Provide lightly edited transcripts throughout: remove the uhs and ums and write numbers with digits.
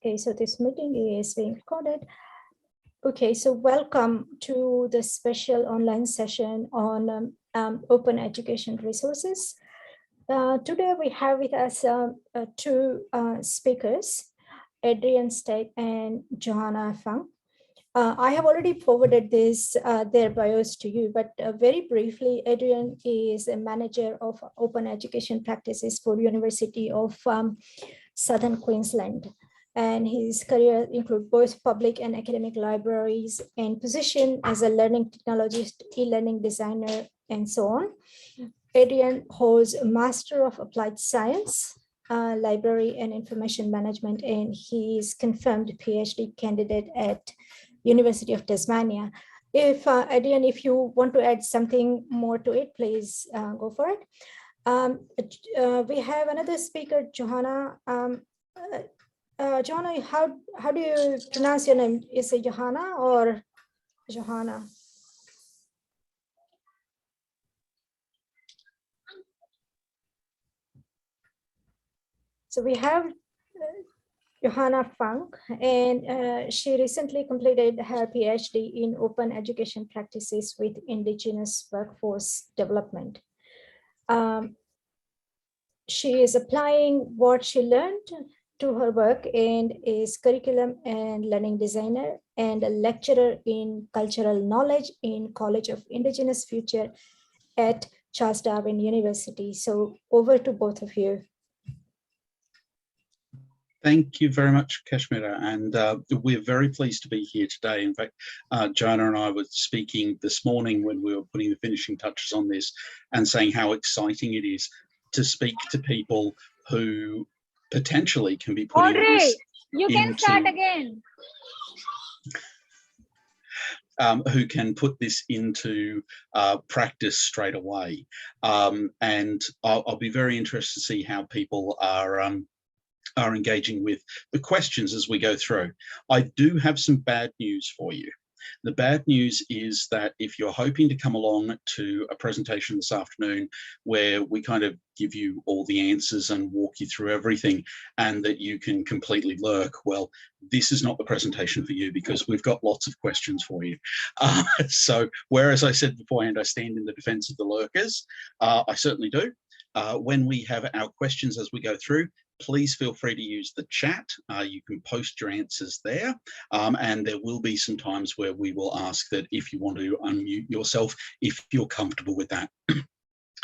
Okay, so this meeting is being recorded. Okay, so welcome to the special online session on open education resources. Today we have with us two speakers, Adrian State and Johanna Fang. I have already forwarded their bios to you, but very briefly, Adrian is a manager of open education practices for University of Southern Queensland. And his career includes both public and academic libraries and position as a learning technologist, e-learning designer, and so on. Adrian holds a Master of Applied Science, Library and Information Management, and he is confirmed PhD candidate at University of Tasmania. If Adrian, if you want to add something more to it, please go for it. We have another speaker, Johanna. Johanna, how do you pronounce your name? Is it Johanna or Johanna? So we have Johanna Fang, and she recently completed her PhD in open education practices with Indigenous workforce development. She is applying what she learned to her work and is curriculum and learning designer and a lecturer in cultural knowledge in College of Indigenous Future at Charles Darwin University. So over to both of you. Thank you very much, Kashmira, and we're very pleased to be here today. In fact, Joanna and I were speaking this morning when we were putting the finishing touches on this and saying how exciting it is to speak to people who potentially can be putting this you can start again. Who can put this into practice straight away. And I'll be very interested to see how people are engaging with the questions as we go through. I do have some bad news for you. The bad news is that if you're hoping to come along to a presentation this afternoon where we kind of give you all the answers and walk you through everything and that you can completely lurk, well, this is not the presentation for you because we've got lots of questions for you. So whereas I said beforehand, I stand in the defense of the lurkers, I certainly do. When we have our questions as we go through, please feel free to use the chat. You can post your answers there. And there will be some times where we will ask that if you want to unmute yourself, if you're comfortable with that.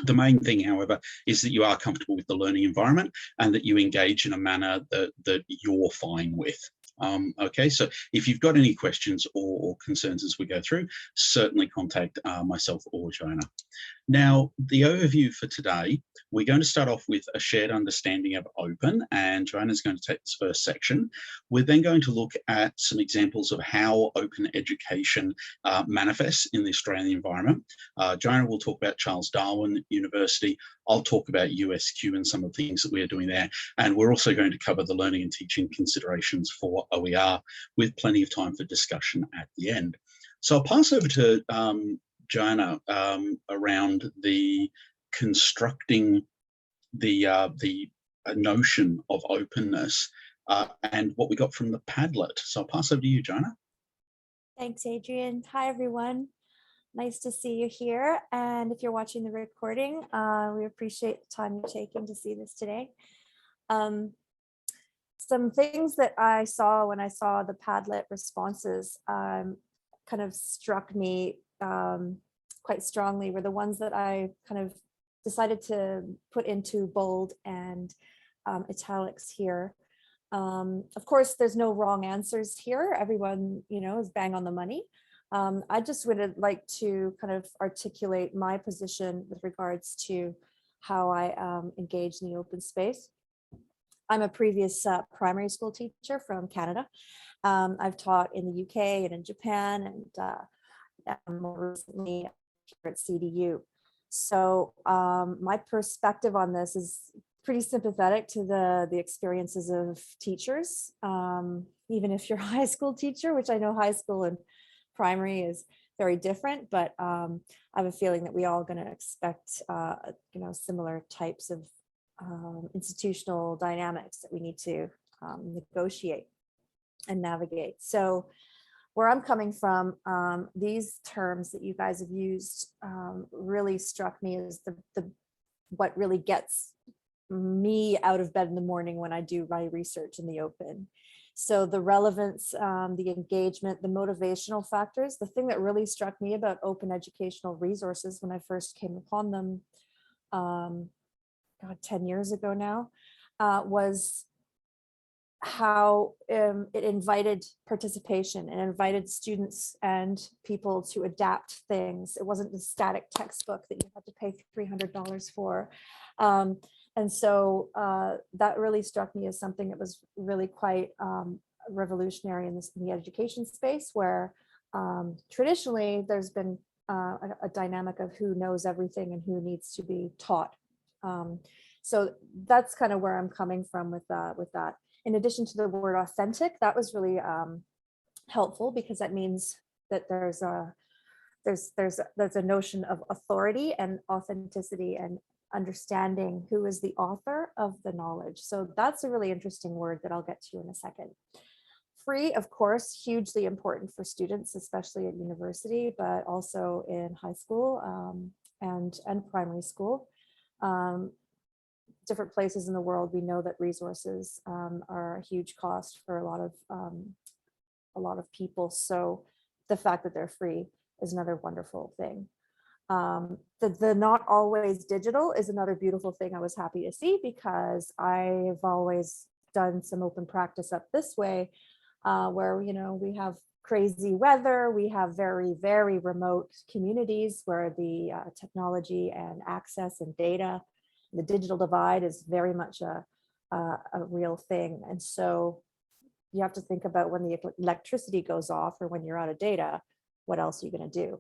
The main thing, however, is that you are comfortable with the learning environment and that you engage in a manner that you're fine with. Okay, so if you've got any questions or concerns as we go through, certainly contact myself or Joanna. Now, the overview for today, we're going to start off with a shared understanding of open, and Joanna's going to take this first section. We're then going to look at some examples of how open education manifests in the Australian environment. Joanna will talk about Charles Darwin University. I'll talk about USQ and some of the things that we're doing there. And we're also going to cover the learning and teaching considerations for OER with plenty of time for discussion at the end. So I'll pass over to Joanna around the constructing the notion of openness and what we got from the Padlet. So I'll pass over to you, Joanna. Thanks, Adrian. Hi, everyone. Nice to see you here. And if you're watching the recording, we appreciate the time you're taking to see this today. Some things that I saw when I saw the Padlet responses kind of struck me quite strongly were the ones that I kind of decided to put into bold and italics here. Of course, there's no wrong answers here. Everyone, is bang on the money. I just would like to kind of articulate my position with regards to how I engage in the open space. I'm a previous primary school teacher from Canada. I've taught in the UK and in Japan and more recently here at CDU. So my perspective on this is pretty sympathetic to the experiences of teachers, even if you're a high school teacher, which I know high school and primary is very different, but I have a feeling that we all going to expect, similar types of institutional dynamics that we need to negotiate. and navigate. So where I'm coming from, these terms that you guys have used really struck me as the what really gets me out of bed in the morning when I do my research in the open. So the relevance, the engagement, the motivational factors. The thing that really struck me about open educational resources when I first came upon them, 10 years ago now, was how it invited participation and invited students and people to adapt things. It wasn't the static textbook that you had to pay $300 for. And so that really struck me as something that was really quite revolutionary in the education space, where traditionally there's been a dynamic of who knows everything and who needs to be taught. So that's kind of where I'm coming from with that. In addition to the word authentic, that was really helpful, because that means that there's a notion of authority and authenticity and understanding who is the author of the knowledge. So that's a really interesting word that I'll get to in a second. Free, of course, hugely important for students, especially at university, but also in high school and primary school. Different places in the world, we know that resources are a huge cost for a lot of people. So the fact that they're free is another wonderful thing. The not always digital is another beautiful thing I was happy to see, because I've always done some open practice up this way, where, we have crazy weather, we have very, very remote communities where the technology and access and data, the digital divide is very much a real thing. And so you have to think about when the electricity goes off or when you're out of data, what else are you going to do?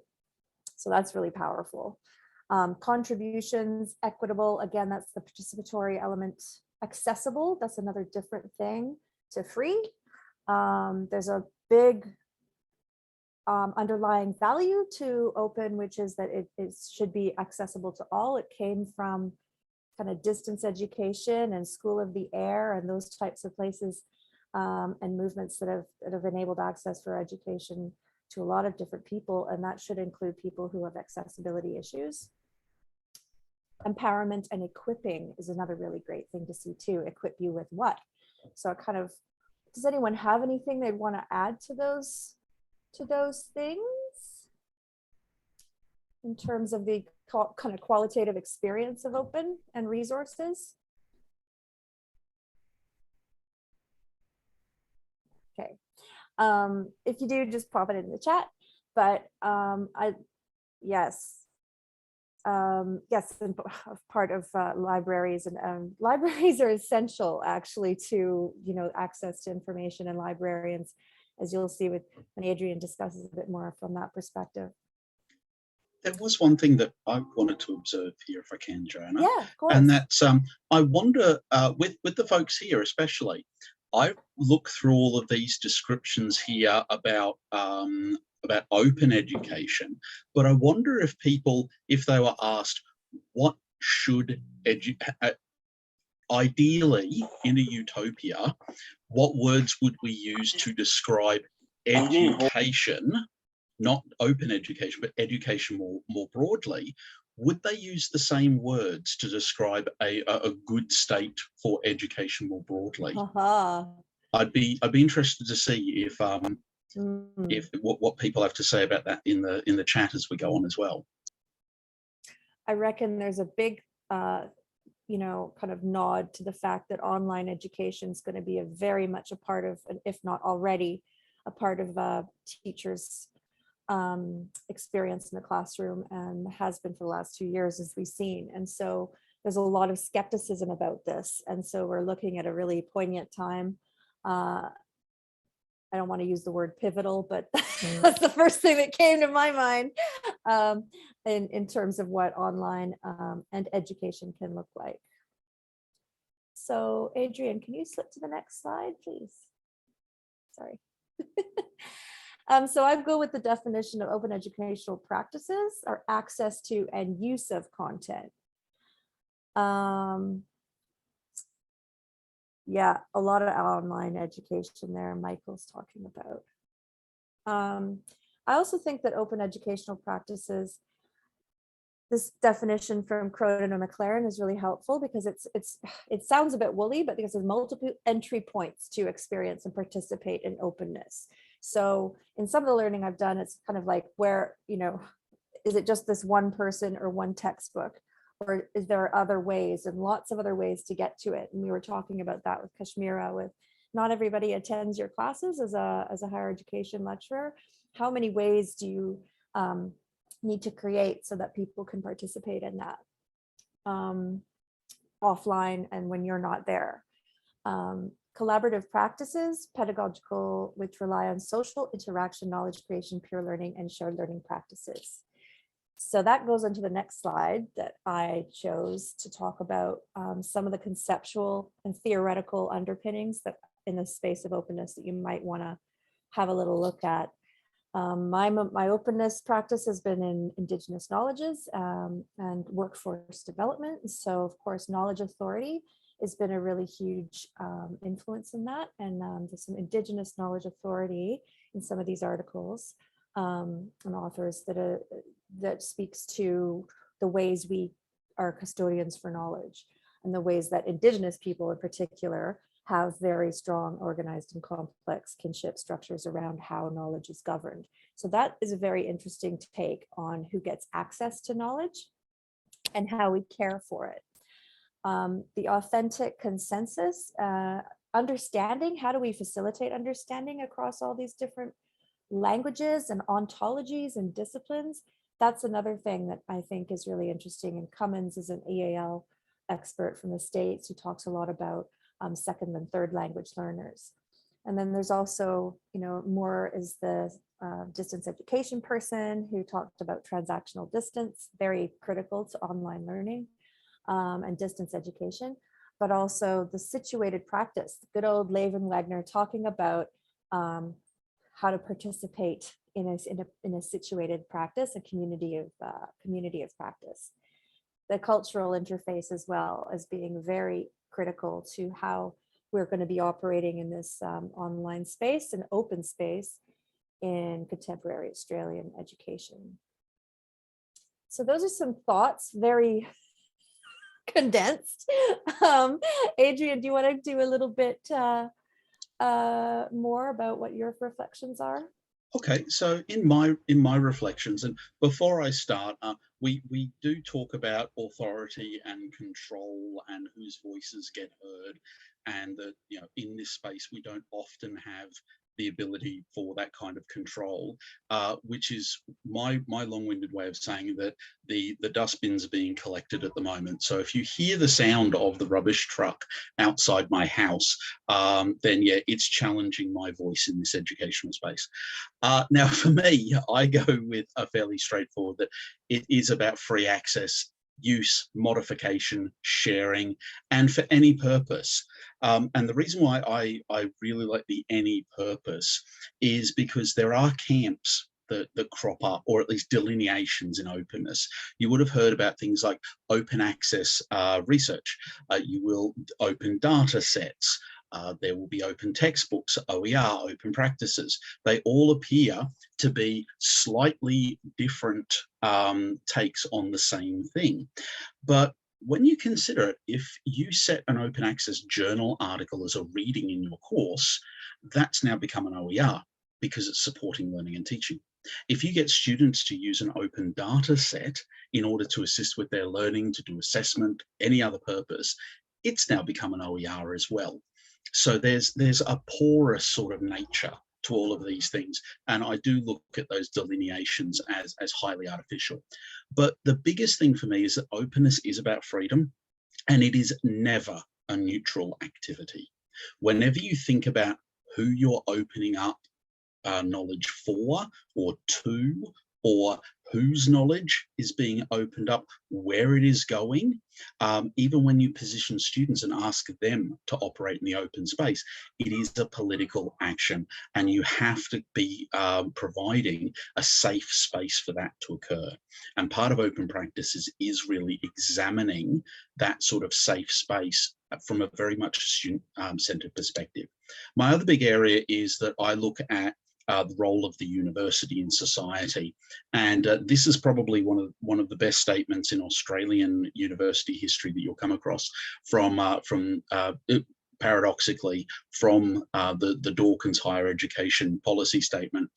So that's really powerful. Contributions, equitable, again, that's the participatory element. Accessible, that's another different thing to free. There's a big underlying value to open, which is that it should be accessible to all. It came from kind of distance education and School of the Air and those types of places, and movements that have enabled access for education to a lot of different people, and that should include people who have accessibility issues. Empowerment and equipping is another really great thing to see too. Equip you with what? So kind of, does anyone have anything they'd want to add to those things in terms of the kind of qualitative experience of open and resources? Okay. If you do, just pop it in the chat. But yes, and part of libraries, and libraries are essential actually to access to information, and librarians, as you'll see when Adrian discusses a bit more from that perspective. There was one thing that I wanted to observe here, if I can, Joanna. Yeah, of course. And that's I wonder with the folks here especially. I look through all of these descriptions here about open education, but I wonder if people, if they were asked, what should ideally in a utopia, what words would we use to describe education, not open education, but education more broadly? Would they use the same words to describe a good state for education more broadly? I'd be interested to see if what people have to say about that in the chat as we go on as well. I reckon there's a big kind of nod to the fact that online education is going to be very much a part of, if not already a part of teachers' experience in the classroom, and has been for the last 2 years, as we've seen. And so there's a lot of skepticism about this. And so we're looking at a really poignant time. I don't want to use the word pivotal, but that's the first thing that came to my mind in terms of what online and education can look like. So Adrian, can you slip to the next slide, please? Sorry. So I go with the definition of open educational practices are access to and use of content. Yeah, a lot of online education there Michael's talking about. I also think that open educational practices, this definition from Cronin and McLaren is really helpful because it sounds a bit woolly, but because there's multiple entry points to experience and participate in openness. So in some of the learning I've done, it's kind of like where, is it just this one person or one textbook, or is there other ways and lots of other ways to get to it? And we were talking about that with Kashmira, with not everybody attends your classes as a higher education lecturer. How many ways do you need to create so that people can participate in that offline and when you're not there? Collaborative practices, pedagogical, which rely on social interaction, knowledge creation, peer learning, and shared learning practices. So that goes into the next slide that I chose to talk about some of the conceptual and theoretical underpinnings that in the space of openness that you might want to have a little look at. My openness practice has been in Indigenous knowledges and workforce development. So of course, knowledge authority has been a really huge influence in that. And there's some Indigenous knowledge authority in some of these articles and authors that speaks to the ways we are custodians for knowledge and the ways that Indigenous people in particular have very strong, organized and complex kinship structures around how knowledge is governed. So that is a very interesting take on who gets access to knowledge and how we care for it. The authentic consensus, understanding, how do we facilitate understanding across all these different languages and ontologies and disciplines? That's another thing that I think is really interesting. And Cummins is an EAL expert from the States who talks a lot about second and third language learners. And then there's also, Moore is the distance education person who talked about transactional distance, very critical to online learning and distance education, but also the situated practice. Good old Levin Wagner talking about how to participate in a situated practice, a community of practice. The cultural interface as well as being very critical to how we're going to be operating in this online space and open space in contemporary Australian education. So those are some thoughts, very condensed. Adrian, do you want to do a little bit more about what your reflections are? Okay, so in my reflections, and before I start, we do talk about authority and control and whose voices get heard, and that in this space we don't often have the ability for that kind of control, which is my long-winded way of saying that the dustbins are being collected at the moment. So if you hear the sound of the rubbish truck outside my house, then yeah, it's challenging my voice in this educational space. Now, for me, I go with a fairly straightforward that it is about free access, use, modification, sharing, and for any purpose. And the reason why I really like the any purpose is because there are camps that crop up, or at least delineations in openness. You would have heard about things like open access research. You will open data sets. There will be open textbooks, OER, open practices. They all appear to be slightly different takes on the same thing. But when you consider it, if you set an open access journal article as a reading in your course, that's now become an OER because it's supporting learning and teaching. If you get students to use an open data set in order to assist with their learning, to do assessment, any other purpose, it's now become an OER as well. So there's a porous sort of nature to all of these things. And I do look at those delineations as highly artificial. But the biggest thing for me is that openness is about freedom, and it is never a neutral activity. Whenever you think about who you're opening up knowledge for or to, or whose knowledge is being opened up, where it is going, even when you position students and ask them to operate in the open space, it is a political action, and you have to be providing a safe space for that to occur. And part of open practices is really examining that sort of safe space from a very much student-centered perspective. My other big area is that I look at the role of the university in society, and this is probably one of the best statements in Australian university history that you'll come across from paradoxically from the Dawkins Higher Education Policy Statement,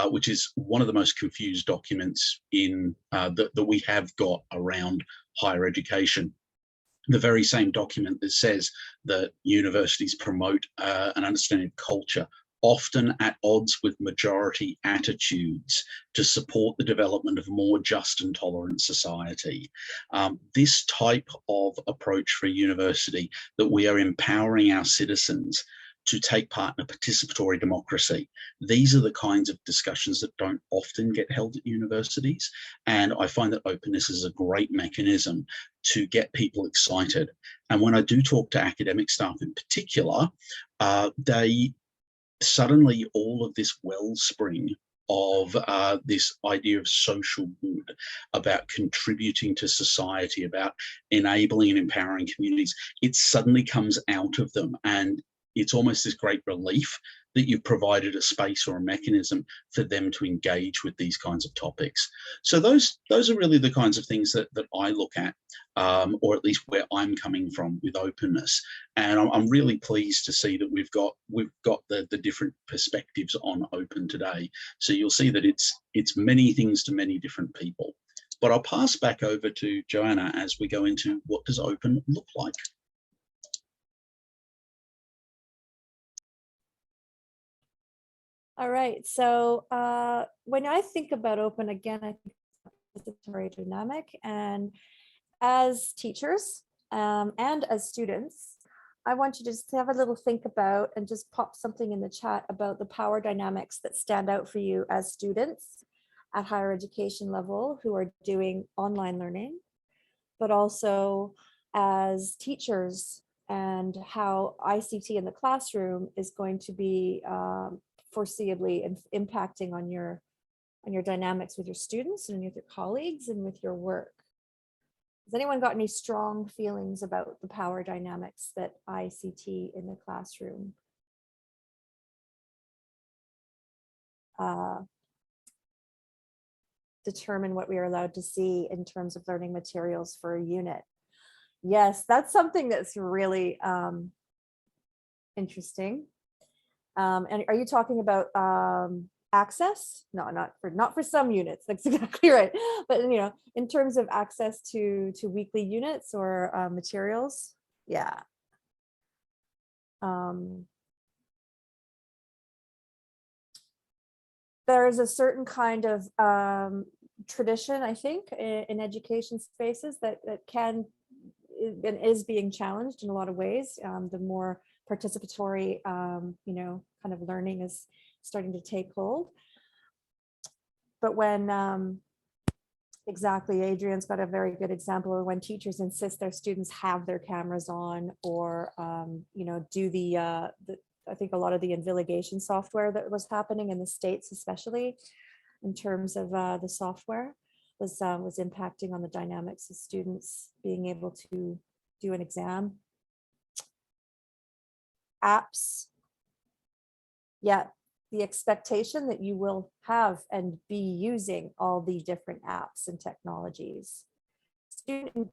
which is one of the most confused documents in that we have got around higher education. The very same document that says that universities promote an understanding of culture, often at odds with majority attitudes, to support the development of a more just and tolerant society. This type of approach for a university, that we are empowering our citizens to take part in a participatory democracy. These are the kinds of discussions that don't often get held at universities. And I find that openness is a great mechanism to get people excited. And when I do talk to academic staff in particular, they suddenly, all of this wellspring of this idea of social good, about contributing to society, about enabling and empowering communities, it suddenly comes out of them. And it's almost this great relief that you've provided a space or a mechanism for them to engage with these kinds of topics. So those are really the kinds of things that I look at, or at least where I'm coming from with openness. And I'm really pleased to see that we've got the different perspectives on open today. So you'll see that it's many things to many different people. But I'll pass back over to Joanna as we go into what does open look like. All right, so when I think about open, again, I think it's very dynamic, and as teachers and as students, I want you to just have a little think about and just pop something in the chat about the power dynamics that stand out for you as students at higher education level who are doing online learning, but also as teachers, and how ICT in the classroom is going to be foreseeably impacting on your dynamics with your students and with your colleagues and with your work. Has anyone got any strong feelings about the power dynamics that ICT in the classroom determine what we are allowed to see in terms of learning materials for a unit? Yes, that's something that's really interesting. And are you talking about access? No, not for some units. That's exactly right. But in terms of access to weekly units or materials, yeah. There's a certain kind of tradition, I think, in education spaces that can and is being challenged in a lot of ways. The more participatory, kind of learning is starting to take hold. But when, exactly, Adrian's got a very good example of when teachers insist their students have their cameras on, or, do I think a lot of the invigilation software that was happening in the States, especially in terms of the software, was impacting on the dynamics of students being able to do an exam. Apps, yeah, the expectation that you will have and be using all the different apps and technologies. Student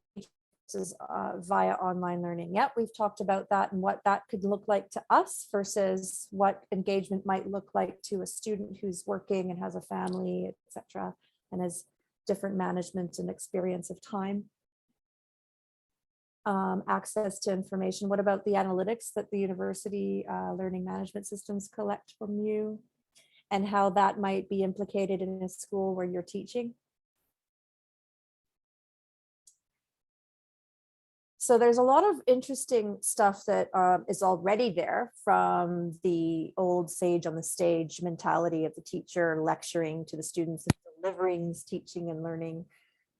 via online learning. Yep, we've talked about that and what that could look like to us versus what engagement might look like to a student who's working and has a family, etc., and has different management and experience of time. Access to information. What about the analytics that the university learning management systems collect from you, and how that might be implicated in a school where you're teaching? So there's a lot of interesting stuff that is already there, from the old sage on the stage mentality of the teacher lecturing to the students and delivering teaching and learning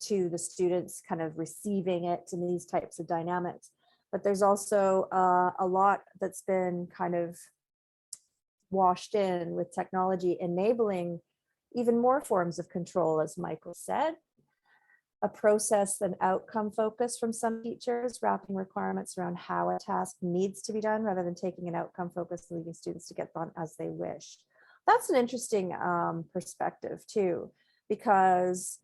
to the students kind of receiving it, and these types of dynamics. But there's also a lot that's been kind of washed in with technology enabling even more forms of control, as Michael said. a process and outcome focus from some teachers, wrapping requirements around how a task needs to be done rather than taking an outcome focus and leaving students to get done as they wish. That's an interesting perspective too, because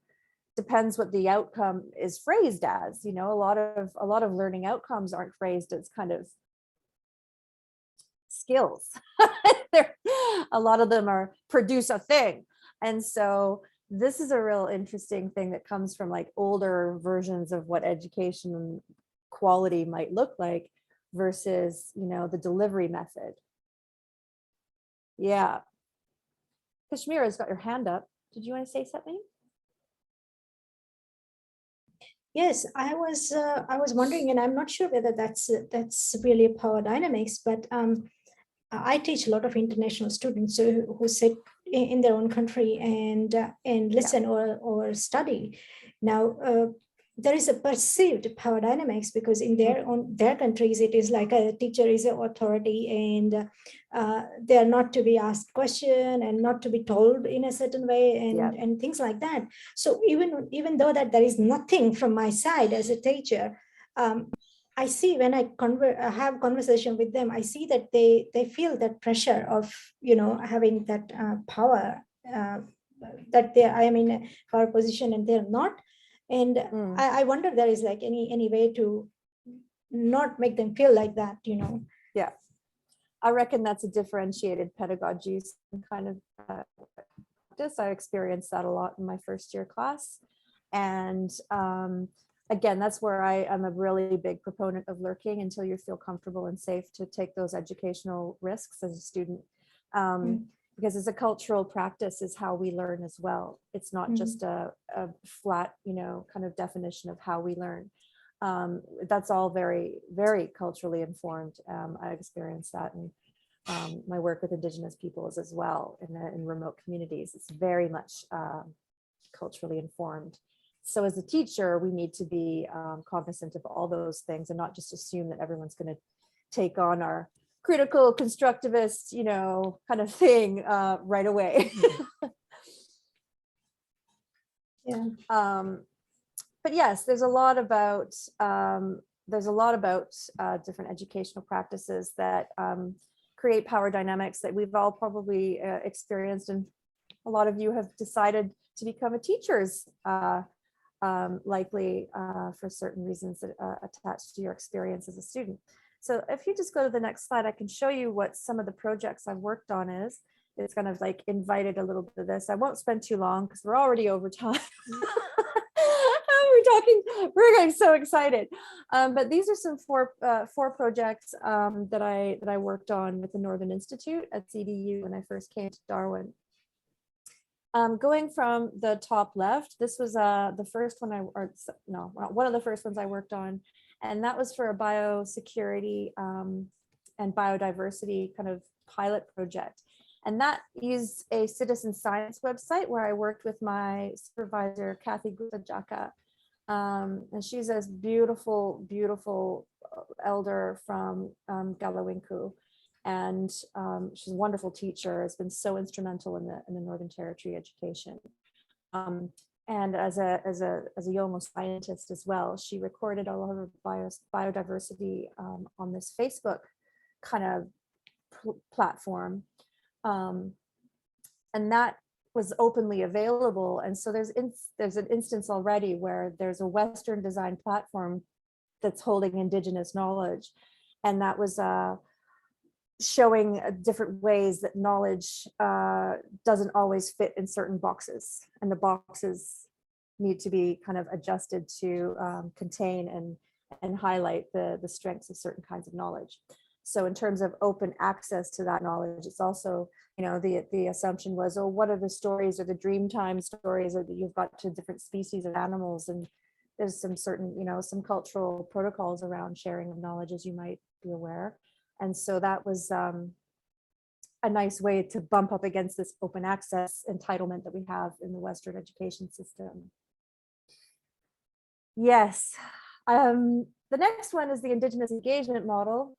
depends what the outcome is phrased as. You know, a lot of learning outcomes aren't phrased as kind of skills. A lot of them are produce a thing. And so this is a real interesting thing that comes from like older versions of what education quality might look like versus, you know, the delivery method. Yeah. Kashmira's got your hand up. Did you want to say something? Yes, I was wondering, and I'm not sure whether that's really power dynamics, but I teach a lot of international students who sit in their own country and listen or study. Now, there is a perceived power dynamics because in their countries it is like a teacher is an authority and they are not to be asked question and not to be told in a certain way and things like that. So even though that there is nothing from my side as a teacher, I see when I have conversation with them, I see that they feel that pressure of, you know, having that power that I am in a power position and they're not. And I wonder there is like any way to not make them feel like that, you know. Yeah, I reckon that's a differentiated pedagogy kind of practice. I experienced that a lot in my first year class. And again, that's where I am a really big proponent of lurking until you feel comfortable and safe to take those educational risks as a student. Because as a cultural practice is how we learn as well. It's not just a flat, you know, kind of definition of how we learn. That's all very, very culturally informed. I experienced that in my work with Indigenous peoples as well in remote communities. It's very much culturally informed. So as a teacher, we need to be cognizant of all those things and not just assume that everyone's going to take on our critical constructivist, you know, kind of thing right away. Yeah. But yes, there's a lot about different educational practices that create power dynamics that we've all probably experienced, and a lot of you have decided to become a teachers likely for certain reasons that attached to your experience as a student. So if you just go to the next slide, I can show you what some of the projects I've worked on is. It's kind of like invited a little bit of this. I won't spend too long because we're already over time. We're getting so excited. But these are some four projects that I worked on with the Northern Institute at CDU when I first came to Darwin. Going from the top left, this was the first one one of the first ones I worked on. And that was for a biosecurity and biodiversity kind of pilot project. And that is a citizen science website where I worked with my supervisor, Kathy Gupta-Jaka. And she's a beautiful, beautiful elder from Galawinku. And she's a wonderful teacher, has been so instrumental in the Northern Territory education. And as a Yomo scientist as well, she recorded a lot of biodiversity on this Facebook kind of platform. And that was openly available. And so there's an instance already where there's a Western design platform that's holding Indigenous knowledge. And that was showing different ways that knowledge doesn't always fit in certain boxes, and the boxes need to be kind of adjusted to contain and highlight the strengths of certain kinds of knowledge. So in terms of open access to that knowledge, it's also, you know, the assumption was, oh, what are the stories or the Dreamtime stories that you've got to different species of animals, and there's some certain, you know, some cultural protocols around sharing of knowledge, as you might be aware. And so that was a nice way to bump up against this open access entitlement that we have in the Western education system. Yes. The next one is the Indigenous engagement model.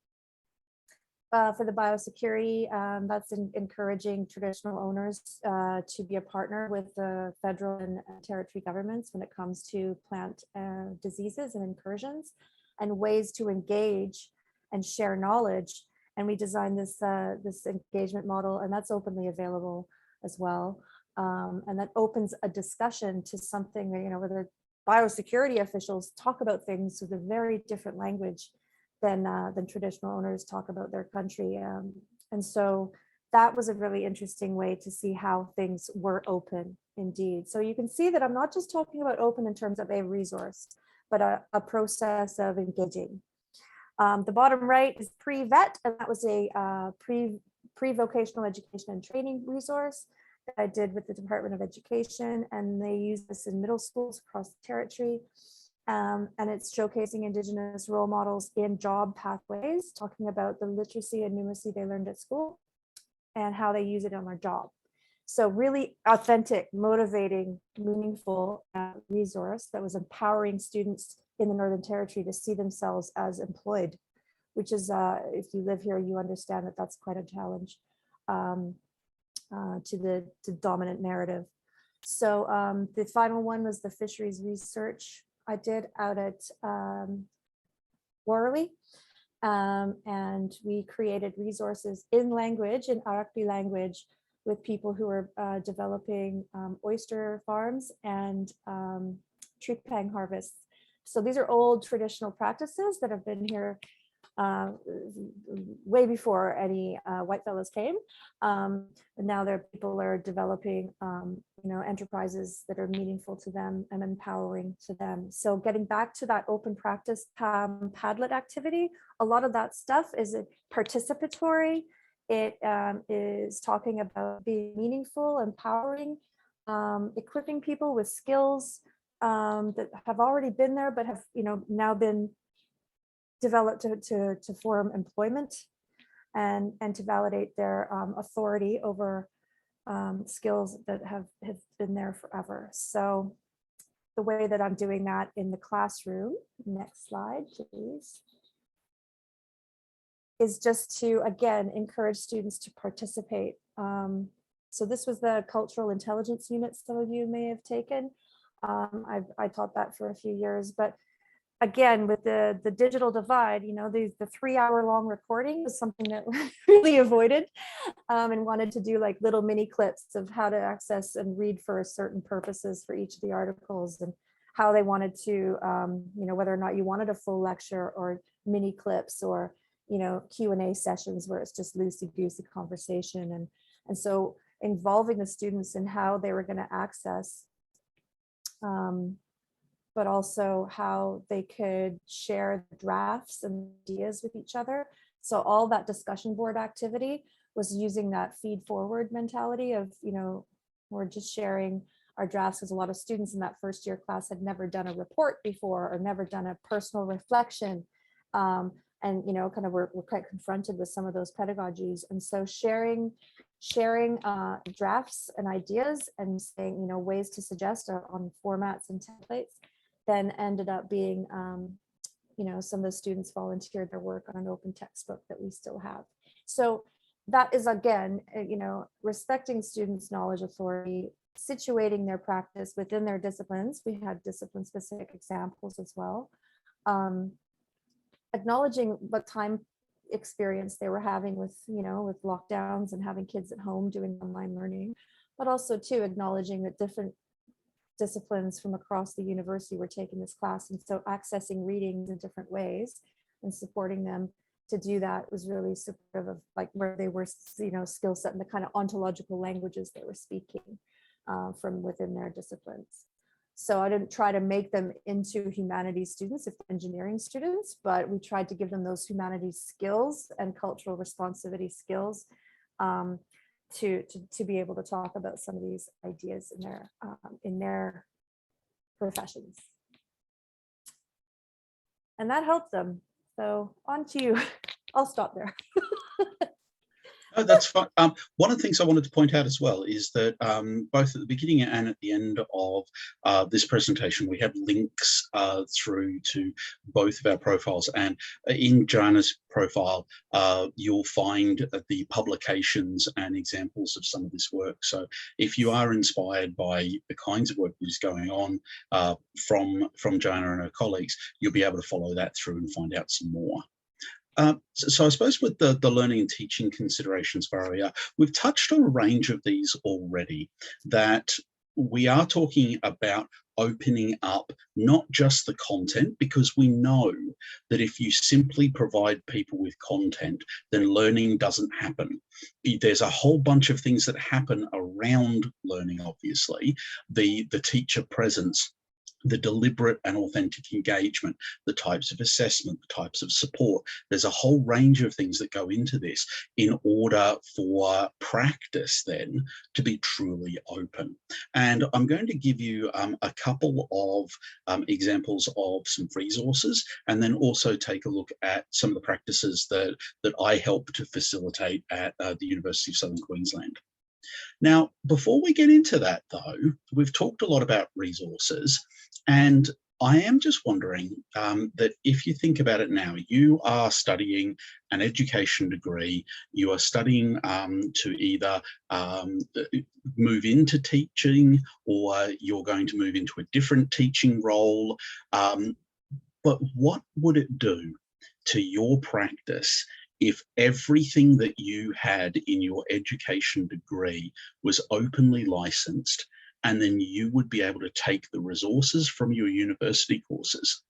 for the biosecurity, that's encouraging traditional owners to be a partner with the federal and territory governments when it comes to plant diseases and incursions, and ways to engage and share knowledge. And we designed this this engagement model, and that's openly available as well. And that opens a discussion to something that, where the biosecurity officials talk about things with a very different language than traditional owners talk about their country. And so that was a really interesting way to see how things were open indeed. So you can see that I'm not just talking about open in terms of a resource, but a process of engaging. The bottom right is pre-vet, and that was a pre-vocational education and training resource that I did with the Department of Education, and they use this in middle schools across the territory. And it's showcasing Indigenous role models in job pathways, talking about the literacy and numeracy they learned at school and how they use it on their job. So really authentic, motivating, meaningful resource that was empowering students in the Northern Territory to see themselves as employed, which is, if you live here, you understand that that's quite a challenge to the dominant narrative. So the final one was the Fisheries Research I did out at Warrawee. And we created resources in language, in Arakpi language, with people who are developing oyster farms and tripang harvests. So these are old traditional practices that have been here way before any white fellows came. And now people are developing, enterprises that are meaningful to them and empowering to them. So getting back to that open practice Padlet activity, a lot of that stuff is participatory. It is talking about being meaningful, empowering, equipping people with skills that have already been there, but have now been developed to form employment and to validate their authority over skills that have been there forever. So the way that I'm doing that in the classroom, next slide, please, is just to, again, encourage students to participate. So this was the cultural intelligence unit some of you may have taken. I taught that for a few years, but again, with the digital divide, the 3-hour-long recording was something that we really avoided, and wanted to do like little mini clips of how to access and read for certain purposes for each of the articles, and how they wanted to, whether or not you wanted a full lecture or mini clips or, Q&A sessions where it's just loosey-goosey conversation. And so involving the students in how they were going to access, but also how they could share drafts and ideas with each other. So all that discussion board activity was using that feed forward mentality of, we're just sharing our drafts, because a lot of students in that first year class had never done a report before or never done a personal reflection. And kind of we're quite confronted with some of those pedagogies. And so sharing drafts and ideas and saying, ways to suggest on formats and templates, then ended up being, some of the students volunteered their work on an open textbook that we still have. So that is, again, respecting students' knowledge authority, situating their practice within their disciplines. We had discipline specific examples as well. Acknowledging what time experience they were having with, with lockdowns and having kids at home doing online learning, but also too acknowledging that different disciplines from across the university were taking this class, and so accessing readings in different ways and supporting them to do that was really supportive of like where they were, skill set and the kind of ontological languages they were speaking from within their disciplines. So I didn't try to make them into humanities students, if engineering students, but we tried to give them those humanities skills and cultural responsivity skills to be able to talk about some of these ideas in their professions. And that helped them. So on to you. I'll stop there. Oh, that's fine. One of the things I wanted to point out as well is that both at the beginning and at the end of this presentation, we have links through to both of our profiles. And in Joanna's profile, you'll find the publications and examples of some of this work. So if you are inspired by the kinds of work that is going on from Joanna and her colleagues, you'll be able to follow that through and find out some more. So I suppose with the learning and teaching considerations for OER, we've touched on a range of these already, that we are talking about opening up not just the content, because we know that if you simply provide people with content, then learning doesn't happen. There's a whole bunch of things that happen around learning, obviously, the teacher presence, the deliberate and authentic engagement, the types of assessment, the types of support. There's a whole range of things that go into this in order for practice then to be truly open. And I'm going to give you a couple of examples of some resources, and then also take a look at some of the practices that I help to facilitate at the University of Southern Queensland. Now, before we get into that though, we've talked a lot about resources, and I am just wondering that if you think about it now, you are studying an education degree, you are studying to either move into teaching, or you're going to move into a different teaching role, but what would it do to your practice if everything that you had in your education degree was openly licensed, and then you would be able to take the resources from your university courses,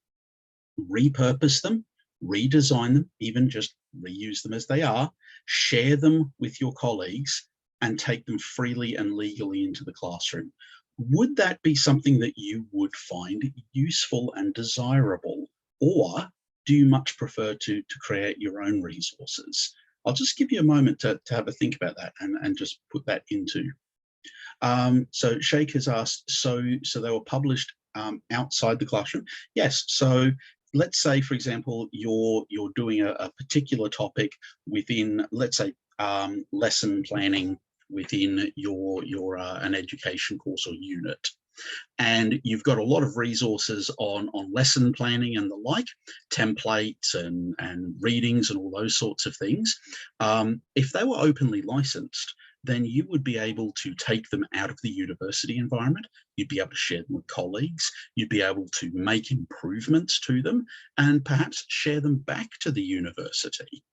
repurpose them, redesign them, even just reuse them as they are, share them with your colleagues, and take them freely and legally into the classroom? Would that be something that you would find useful and desirable? Or do you much prefer to create your own resources? I'll just give you a moment to have a think about that and just put that into. So Sheikh has asked, so they were published outside the classroom? Yes. So let's say, for example, you're doing a particular topic within, let's say, lesson planning within your an education course or unit. And you've got a lot of resources on lesson planning and the like, templates and readings and all those sorts of things. If they were openly licensed, then you would be able to take them out of the university environment. You'd be able to share them with colleagues. You'd be able to make improvements to them and perhaps share them back to the university.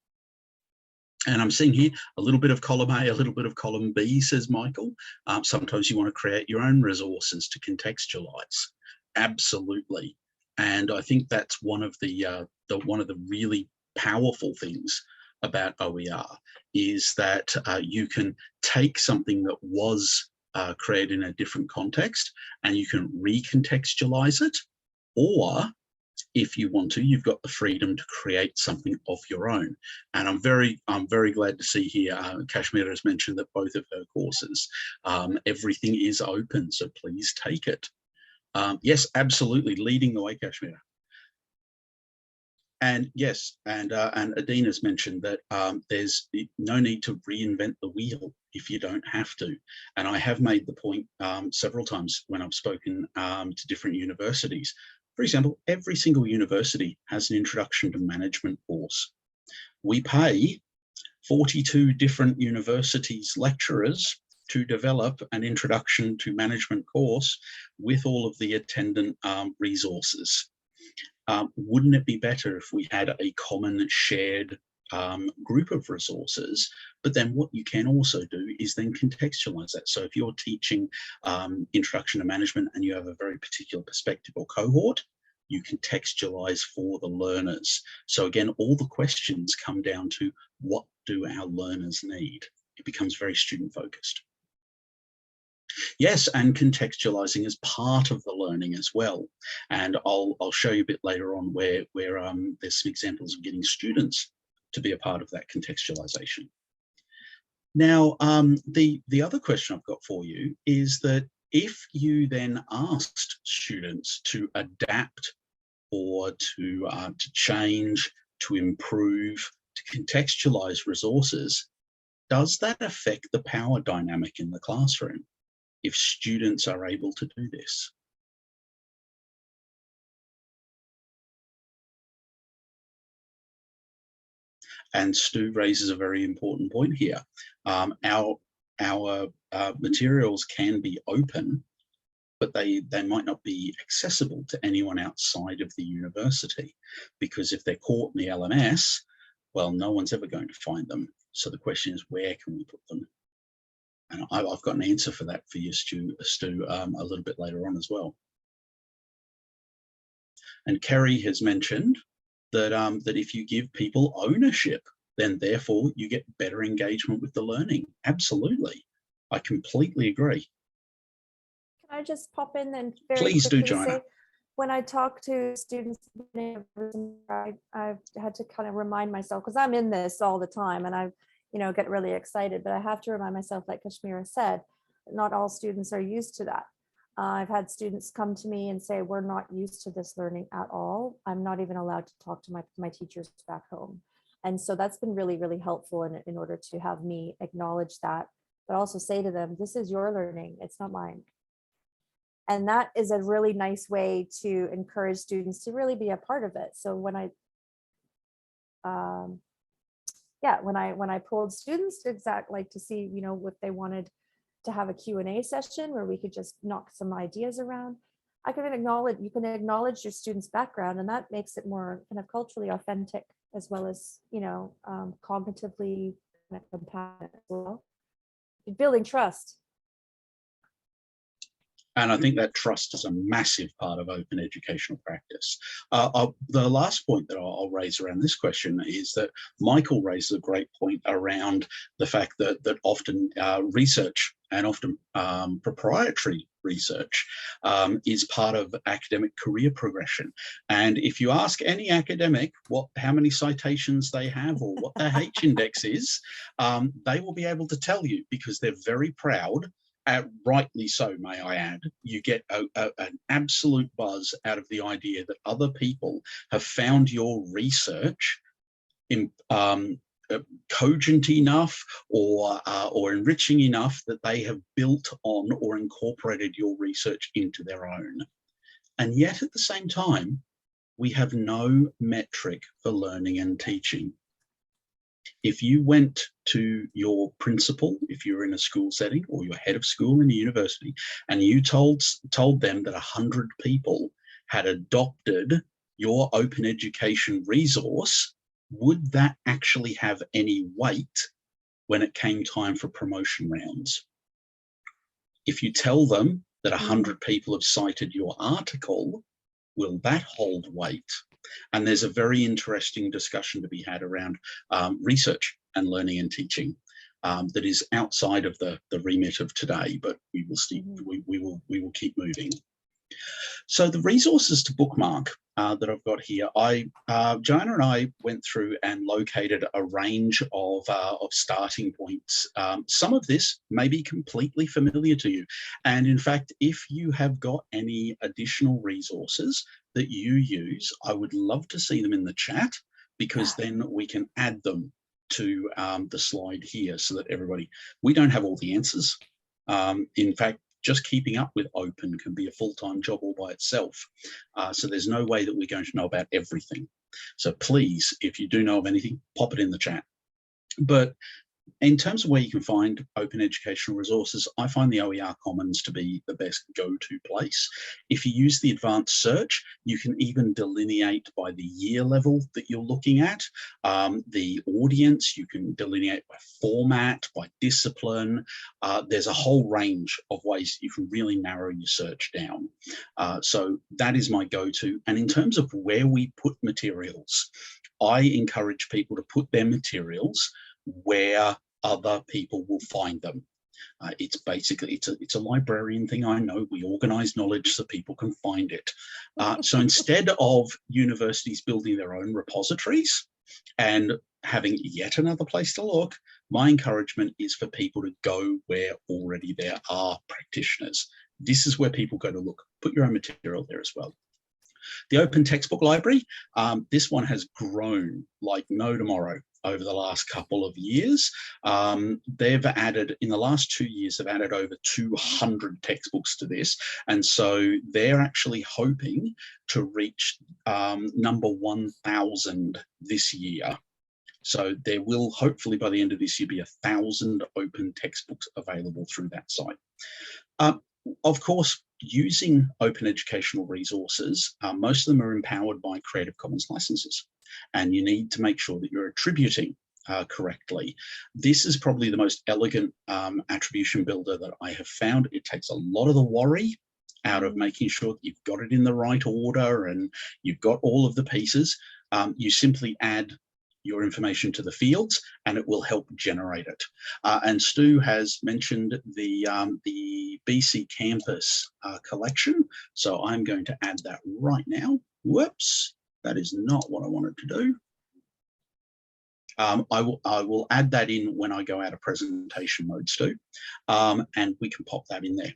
And I'm seeing here a little bit of column A, a little bit of column B, says Michael. Sometimes you want to create your own resources to contextualize. Absolutely. And I think that's one of the really powerful things about OER, is that you can take something that was created in a different context and you can recontextualize it, or if you want to, you've got the freedom to create something of your own. And I'm very glad to see here, Kashmir has mentioned that both of her courses, everything is open, so please take it. Yes, absolutely, leading the way, Kashmir. And yes, and Adina's mentioned that there's no need to reinvent the wheel if you don't have to. And I have made the point several times when I've spoken to different universities. For example, every single university has an introduction to management course. We pay 42 different universities lecturers to develop an introduction to management course with all of the attendant resources. Wouldn't it be better if we had a common shared group of resources? But then what you can also do is then contextualize that. So if you're teaching introduction to management and you have a very particular perspective or cohort, you contextualize for the learners. So again, all the questions come down to, what do our learners need? It becomes very student focused. Yes, and contextualizing is part of the learning as well. And I'll show you a bit later on where there's some examples of getting students to be a part of that contextualization. Now, the other question I've got for you is that if you then asked students to adapt or to change, to improve, to contextualize resources, does that affect the power dynamic in the classroom if students are able to do this? And Stu raises a very important point here. Our materials can be open, but they might not be accessible to anyone outside of the university, because if they're caught in the LMS, well, no one's ever going to find them. So the question is, where can we put them? And I've got an answer for that for you, Stu, a little bit later on as well. And Kerry has mentioned that, that if you give people ownership, then therefore you get better engagement with the learning. Absolutely. I completely agree. Can I just pop in and very Please do, quickly Joanna. say, when I talk to students, I've had to kind of remind myself, because I'm in this all the time and I, get really excited, but I have to remind myself, like Kashmira said, not all students are used to that. I've had students come to me and say, we're not used to this learning at all. I'm not even allowed to talk to my teachers back home. And so that's been really, really helpful in order to have me acknowledge that, but also say to them, this is your learning, it's not mine. And that is a really nice way to encourage students to really be a part of it. So when I pulled students like to see, what they wanted to have a Q&A session where we could just knock some ideas around, you can acknowledge your student's background, and that makes it more kind of culturally authentic, as well as, cognitively compatible as well. Building trust. And I think that trust is a massive part of open educational practice. The last point that I'll raise around this question is that Michael raises a great point around the fact that often research, and often proprietary research, is part of academic career progression. And if you ask any academic how many citations they have or what their H index is, they will be able to tell you, because they're very proud. Rightly so, may I add. You get an absolute buzz out of the idea that other people have found your research cogent enough or enriching enough that they have built on or incorporated your research into their own. And yet at the same time, we have no metric for learning and teaching. If you went to your principal, if you're in a school setting, or your head of school in a university, and you told them that 100 people had adopted your open education resource, would that actually have any weight when it came time for promotion rounds? If you tell them that 100 people have cited your article, will that hold weight? And there's a very interesting discussion to be had around research and learning and teaching that is outside of the remit of today, but we will keep moving. So the resources to bookmark that I've got here, Joanna and I went through and located a range of starting points. Some of this may be completely familiar to you. And in fact, if you have got any additional resources that you use, I would love to see them in the chat, because then we can add them to the slide here so that we don't have all the answers. In fact, just keeping up with open can be a full-time job all by itself. So there's no way that we're going to know about everything. So please, if you do know of anything, pop it in the chat. But in terms of where you can find open educational resources, I find the OER Commons to be the best go-to place. If you use the advanced search, you can even delineate by the year level that you're looking at. The audience, you can delineate by format, by discipline. There's a whole range of ways you can really narrow your search down. So that is my go-to. And in terms of where we put materials, I encourage people to put their materials where other people will find them. It's basically, it's a librarian thing. I know we organize knowledge so people can find it. So instead of universities building their own repositories and having yet another place to look, my encouragement is for people to go where already there are practitioners. This is where people go to look. Put your own material there as well. The Open Textbook Library, this one has grown like no tomorrow. over the last couple of years. They've added, in the last 2 years, they've added over 200 textbooks to this. And so they're actually hoping to reach number 1,000 this year. So there will hopefully by the end of this year be 1,000 open textbooks available through that site. Of course, using open educational resources, most of them are empowered by Creative Commons licenses, and you need to make sure that you're attributing correctly. This is probably the most elegant attribution builder that I have found. It takes a lot of the worry out of making sure that you've got it in the right order and you've got all of the pieces. You simply add your information to the fields and it will help generate it. And Stu has mentioned the BC Campus collection. So I'm going to add that right now. Whoops, that is not what I wanted to do. I will add that in when I go out of presentation mode, Stu, and we can pop that in there.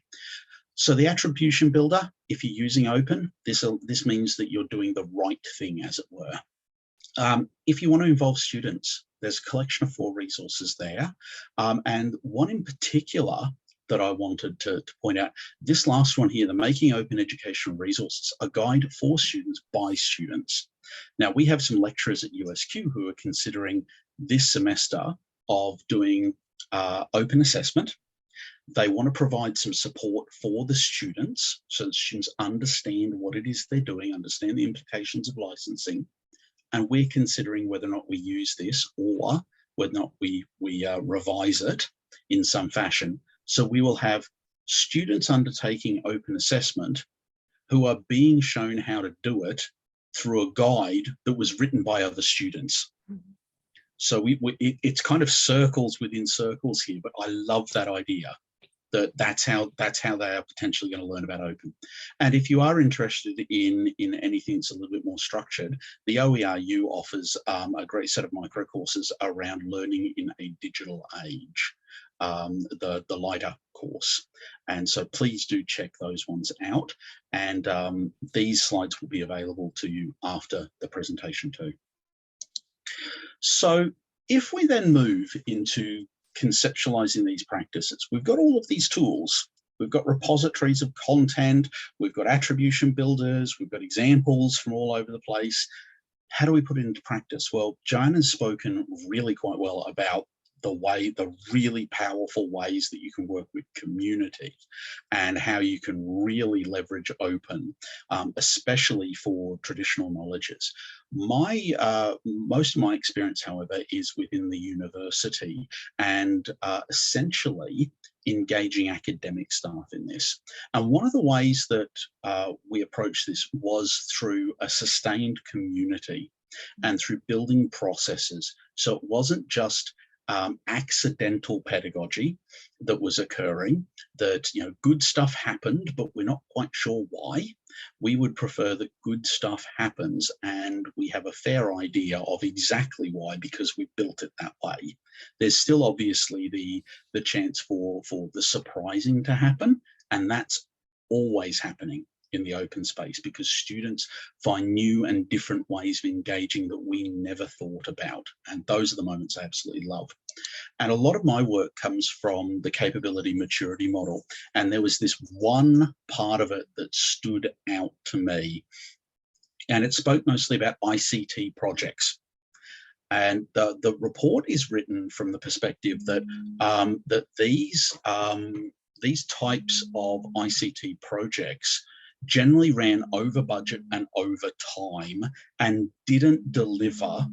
So the attribution builder, if you're using open, this means that you're doing the right thing, as it were. If you want to involve students, there's a collection of 4 resources there. And one in particular that I wanted to point out, this last one here, the Making Open Educational Resources, a guide for students by students. Now, we have some lecturers at USQ who are considering this semester of doing open assessment. They want to provide some support for the students so that students understand what it is they're doing, understand the implications of licensing. And we're considering whether or not we use this or whether or not we revise it in some fashion. So we will have students undertaking open assessment who are being shown how to do it through a guide that was written by other students. Mm-hmm. So it's kind of circles within circles here, but I love that idea. That's how they are potentially going to learn about open. And if you are interested in anything that's a little bit more structured, the OERU offers a great set of micro courses around learning in a digital age, the lighter course. And so please do check those ones out. And these slides will be available to you after the presentation too. So if we then move into conceptualizing these practices, we've got all of these tools. We've got repositories of content, we've got attribution builders, we've got examples from all over the place. How do we put it into practice? Well, Joanna's spoken really quite well about the really powerful ways that you can work with community and how you can really leverage open, especially for traditional knowledges. Most of my experience, however, is within the university and essentially engaging academic staff in this. And one of the ways that we approached this was through a sustained community and through building processes. So it wasn't just accidental pedagogy that was occurring, that good stuff happened, but we're not quite sure why. We would prefer that good stuff happens and we have a fair idea of exactly why, because we built it that way. There's still obviously the chance for the surprising to happen, and that's always happening in the open space because students find new and different ways of engaging that we never thought about. And those are the moments I absolutely love. And a lot of my work comes from the capability maturity model. And there was this one part of it that stood out to me. And it spoke mostly about ICT projects. And the report is written from the perspective that that these types of ICT projects generally ran over budget and over time and didn't deliver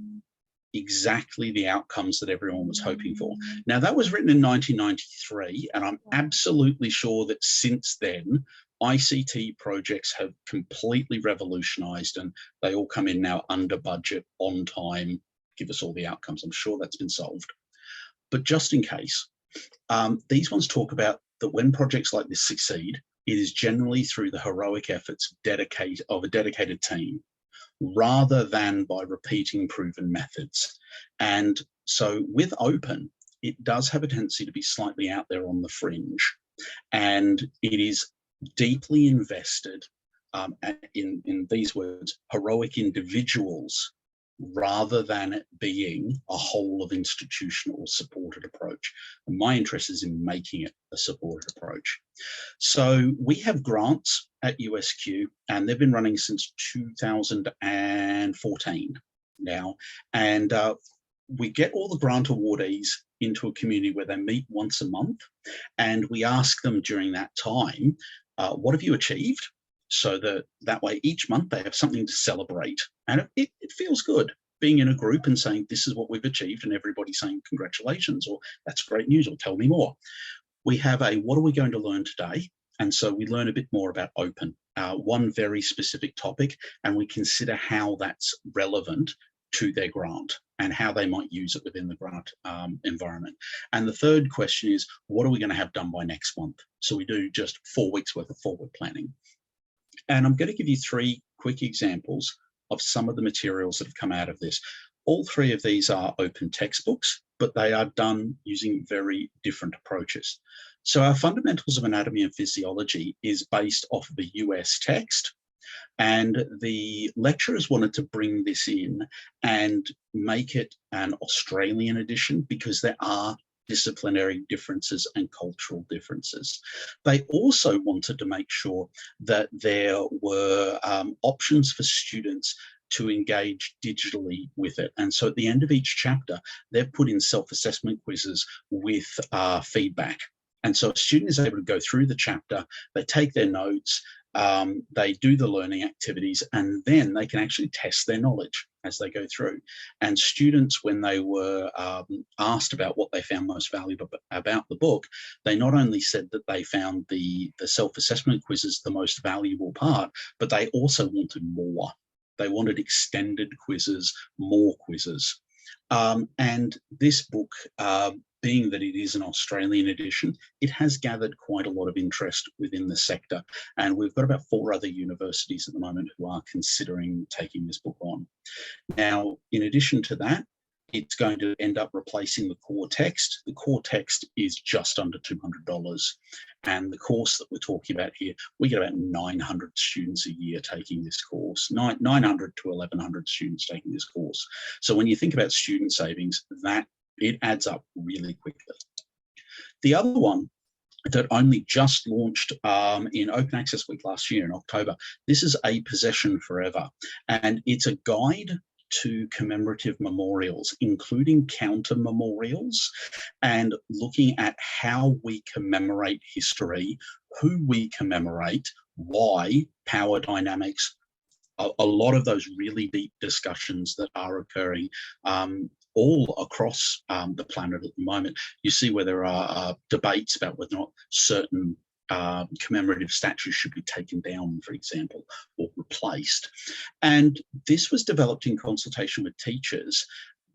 exactly the outcomes that everyone was hoping for. Now, that was written in 1993, and I'm absolutely sure that since then, ICT projects have completely revolutionized and they all come in now under budget, on time, give us all the outcomes. I'm sure that's been solved. But just in case, these ones talk about that when projects like this succeed, it is generally through the heroic efforts of a dedicated team, rather than by repeating proven methods. And so with open, it does have a tendency to be slightly out there on the fringe. And it is deeply invested in these words, heroic individuals rather than it being a whole of institutional supported approach. And my interest is in making it a supported approach. So we have grants at USQ, and they've been running since 2014 now. And we get all the grant awardees into a community where they meet once a month, and we ask them during that time, what have you achieved? So that way each month they have something to celebrate. And it feels good being in a group and saying, this is what we've achieved, and everybody saying congratulations, or that's great news, or tell me more. We have a, what are we going to learn today? And so we learn a bit more about open, one very specific topic, and we consider how that's relevant to their grant and how they might use it within the grant environment. And the third question is, what are we going to have done by next month? So we do just 4 weeks worth of forward planning. And I'm going to give you 3 quick examples of some of the materials that have come out of this. All 3 of these are open textbooks, but they are done using very different approaches. So our Fundamentals of Anatomy and Physiology is based off of a US text, and the lecturers wanted to bring this in and make it an Australian edition because there are disciplinary differences and cultural differences. They also wanted to make sure that there were options for students to engage digitally with it. And so at the end of each chapter, they've put in self-assessment quizzes with feedback. And so a student is able to go through the chapter, they take their notes, they do the learning activities, and then they can actually test their knowledge as they go through. And students, when they were asked about what they found most valuable about the book, they not only said that they found the self-assessment quizzes the most valuable part, but they also wanted more. They wanted extended quizzes, more quizzes. And this book, being that it is an Australian edition, it has gathered quite a lot of interest within the sector. And we've got about 4 other universities at the moment who are considering taking this book on. Now, in addition to that, it's going to end up replacing the core text. The core text is just under $200. And the course that we're talking about here, we get about 900 students a year taking this course, 900 to 1,100 students taking this course. So when you think about student savings, that it adds up really quickly. The other one that only just launched in Open Access Week last year in October, this is A Possession Forever. And it's a guide to commemorative memorials, including counter memorials, and looking at how we commemorate history, who we commemorate, why, power dynamics, a lot of those really deep discussions that are occurring all across the planet at the moment. You see where there are debates about whether or not certain commemorative statues should be taken down, for example, or replaced. And this was developed in consultation with teachers.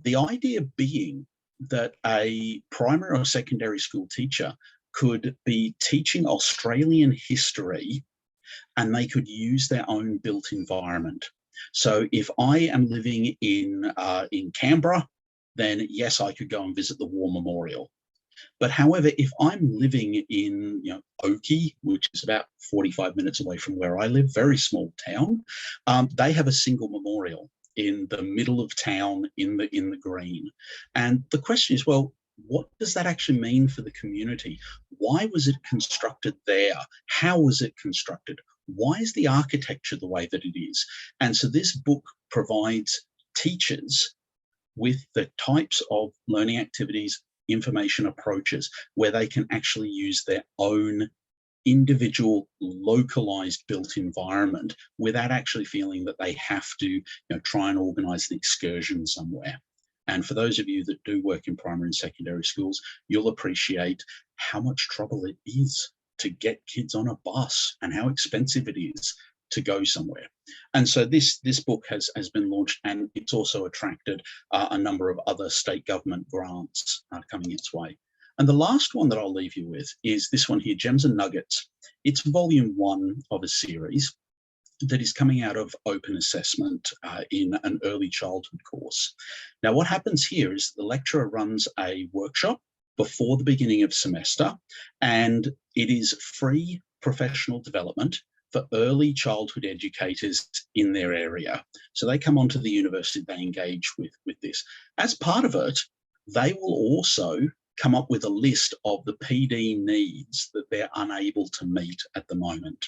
The idea being that a primary or secondary school teacher could be teaching Australian history and they could use their own built environment. So if I am living in Canberra, then yes, I could go and visit the War Memorial. But however, if I'm living in Oakey, which is about 45 minutes away from where I live, very small town, they have a single memorial in the middle of town in the green. And the question is, well, what does that actually mean for the community? Why was it constructed there? How was it constructed? Why is the architecture the way that it is? And so this book provides teachers with the types of learning activities, information approaches where they can actually use their own individual localized built environment without actually feeling that they have to try and organize an excursion somewhere. And for those of you that do work in primary and secondary schools, you'll appreciate how much trouble it is to get kids on a bus and how expensive it is to go somewhere. And so this book has been launched, and it's also attracted a number of other state government grants coming its way. And the last one that I'll leave you with is this one here, Gems and Nuggets. It's volume 1 of a series that is coming out of open assessment in an early childhood course. Now, what happens here is the lecturer runs a workshop before the beginning of semester, and it is free professional development for early childhood educators in their area. So they come onto the university, they engage with this. As part of it, they will also come up with a list of the PD needs that they're unable to meet at the moment.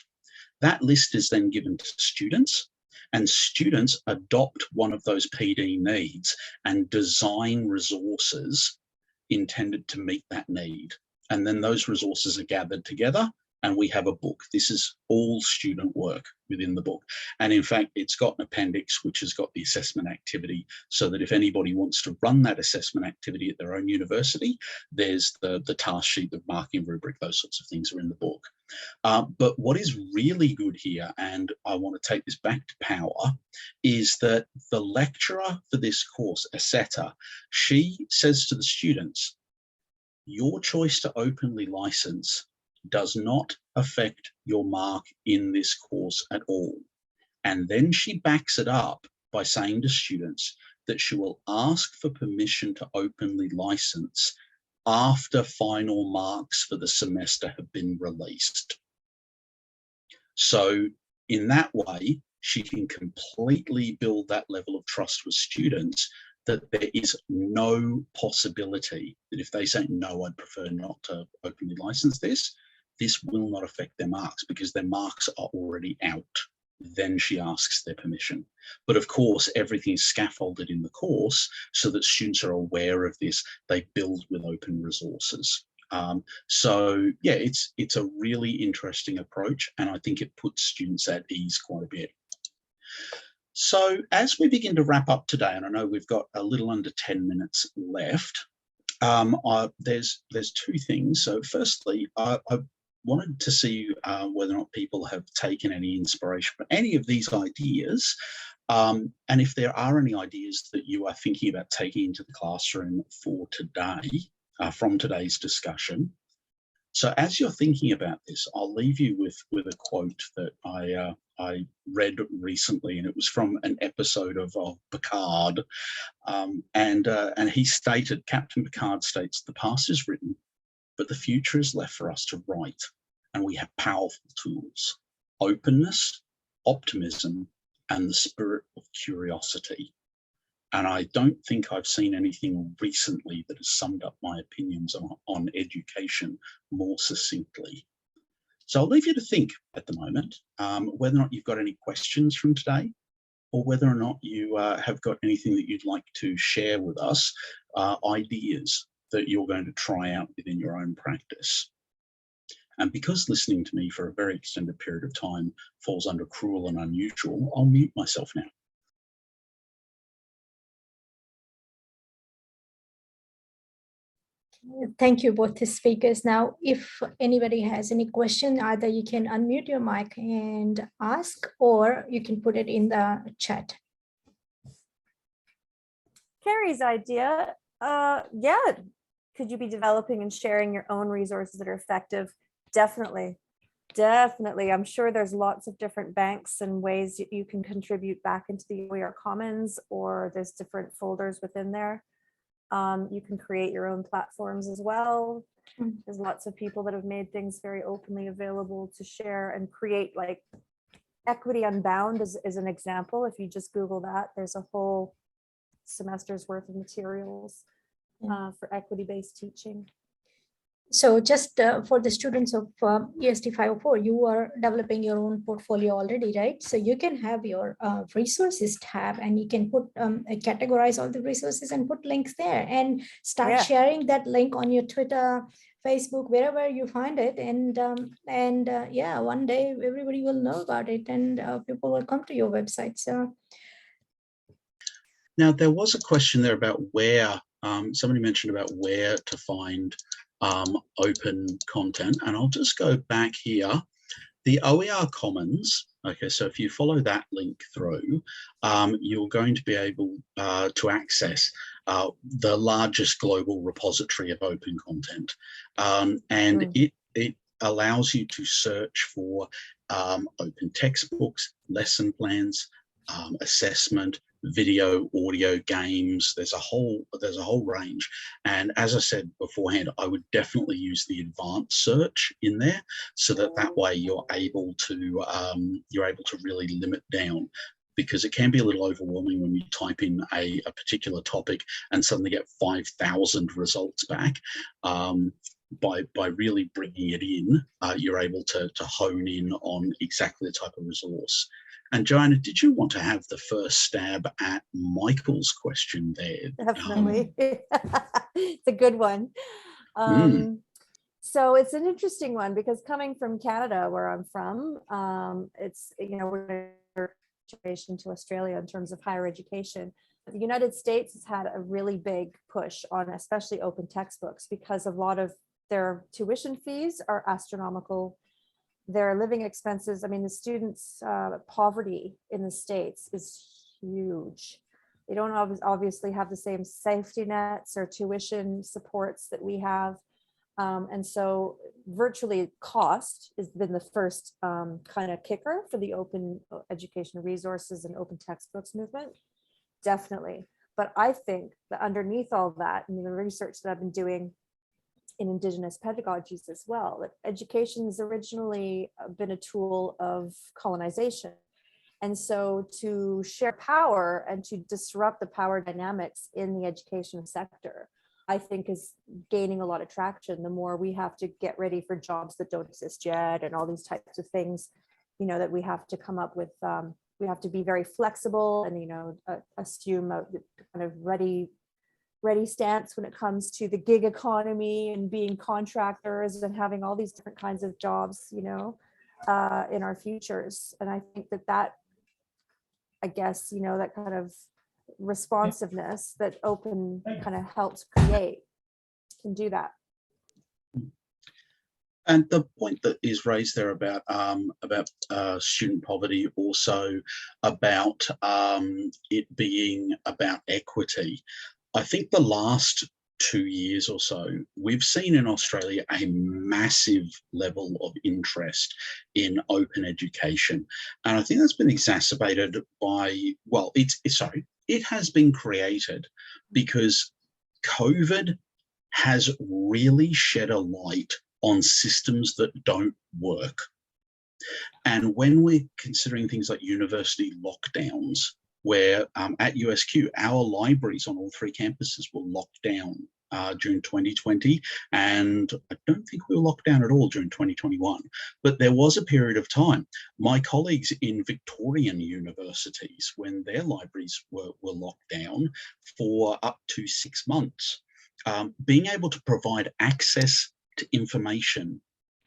That list is then given to students, and students adopt one of those PD needs and design resources intended to meet that need. And then those resources are gathered together and we have a book. This is all student work within the book. And in fact, it's got an appendix which has got the assessment activity, so that if anybody wants to run that assessment activity at their own university, there's the task sheet, the marking rubric, those sorts of things are in the book. But what is really good here, and I want to take this back to power, is that the lecturer for this course, Aseta, she says to the students, your choice to openly license does not affect your mark in this course at all. And then she backs it up by saying to students that she will ask for permission to openly license after final marks for the semester have been released. So in that way, she can completely build that level of trust with students that there is no possibility that if they say, no, I'd prefer not to openly license this, this will not affect their marks because their marks are already out. Then she asks their permission. But of course, everything is scaffolded in the course so that students are aware of this. They build with open resources. So yeah, it's a really interesting approach, and I think it puts students at ease quite a bit. So as we begin to wrap up today, and I know we've got a little under 10 minutes left, there's two things. So firstly, I wanted to see whether or not people have taken any inspiration from any of these ideas. And if there are any ideas that you are thinking about taking into the classroom for today, from today's discussion. So as you're thinking about this, I'll leave you with a quote that I read recently, and it was from an episode of Picard. And he stated, Captain Picard states, the past is written, but the future is left for us to write, and we have powerful tools: openness, optimism, and the spirit of curiosity. And I don't think I've seen anything recently that has summed up my opinions on education more succinctly. So I'll leave you to think at the moment whether or not you've got any questions from today, or whether or not you have got anything that you'd like to share with us, ideas that you're going to try out within your own practice. And because listening to me for a very extended period of time falls under cruel and unusual, I'll mute myself now. Thank you, both the speakers. Now, if anybody has any question, either you can unmute your mic and ask, or you can put it in the chat. Carrie's idea, yeah, could you be developing and sharing your own resources that are effective? Definitely. I'm sure there's lots of different banks and ways you can contribute back into the OER Commons, or there's different folders within there. You can create your own platforms as well. There's lots of people that have made things very openly available to share and create, like Equity Unbound is an example. If you just Google that, there's a whole semester's worth of materials for equity-based teaching. So just for the students of EST 504, you are developing your own portfolio already, right? So you can have your resources tab, and you can put categorize all the resources and put links there, and start sharing that link on your Twitter, Facebook, wherever you find it. And yeah, one day everybody will know about it, and people will come to your website. So now there was a question there about where, somebody mentioned about where to find open content, and I'll just go back here. The OER Commons, okay, so if you follow that link through, you're going to be able to access the largest global repository of open content, and it allows you to search for open textbooks, lesson plans, assessment, video, audio, games. There's a whole range. And as I said beforehand, I would definitely use the advanced search in there, so that way you're able to really limit down, because it can be a little overwhelming when you type in a particular topic and suddenly get 5,000 results back. By really bringing it in, you're able to hone in on exactly the type of resource. And Joanna, did you want to have the first stab at Michael's question there? Definitely. It's a good one. So it's an interesting one, because coming from Canada, where I'm from, it's, we're situation to Australia in terms of higher education. The United States has had a really big push on especially open textbooks, because a lot of their tuition fees are astronomical. Their living expenses, I mean, the students' poverty in the States is huge. They don't obviously have the same safety nets or tuition supports that we have. And so virtually cost has been the first kind of kicker for the open education resources and open textbooks movement. Definitely. But I think that underneath all that, and the research that I've been doing in Indigenous pedagogies as well, that education has originally been a tool of colonization. And so to share power and to disrupt the power dynamics in the education sector, I think is gaining a lot of traction. The more we have to get ready for jobs that don't exist yet, and all these types of things, that we have to come up with, we have to be very flexible and, assume a kind of ready stance when it comes to the gig economy and being contractors and having all these different kinds of jobs, in our futures. And I think that I guess, that kind of responsiveness that open kind of helps create can do that. And the point that is raised there about student poverty, also about it being about equity. I think the last 2 years or so, we've seen in Australia a massive level of interest in open education. And I think that's been exacerbated by, well, it has been created because COVID has really shed a light on systems that don't work. And when we're considering things like university lockdowns, where at USQ, our libraries on all 3 campuses were locked down during 2020, and I don't think we were locked down at all during 2021, but there was a period of time. My colleagues in Victorian universities, when their libraries were locked down for up to 6 months, being able to provide access to information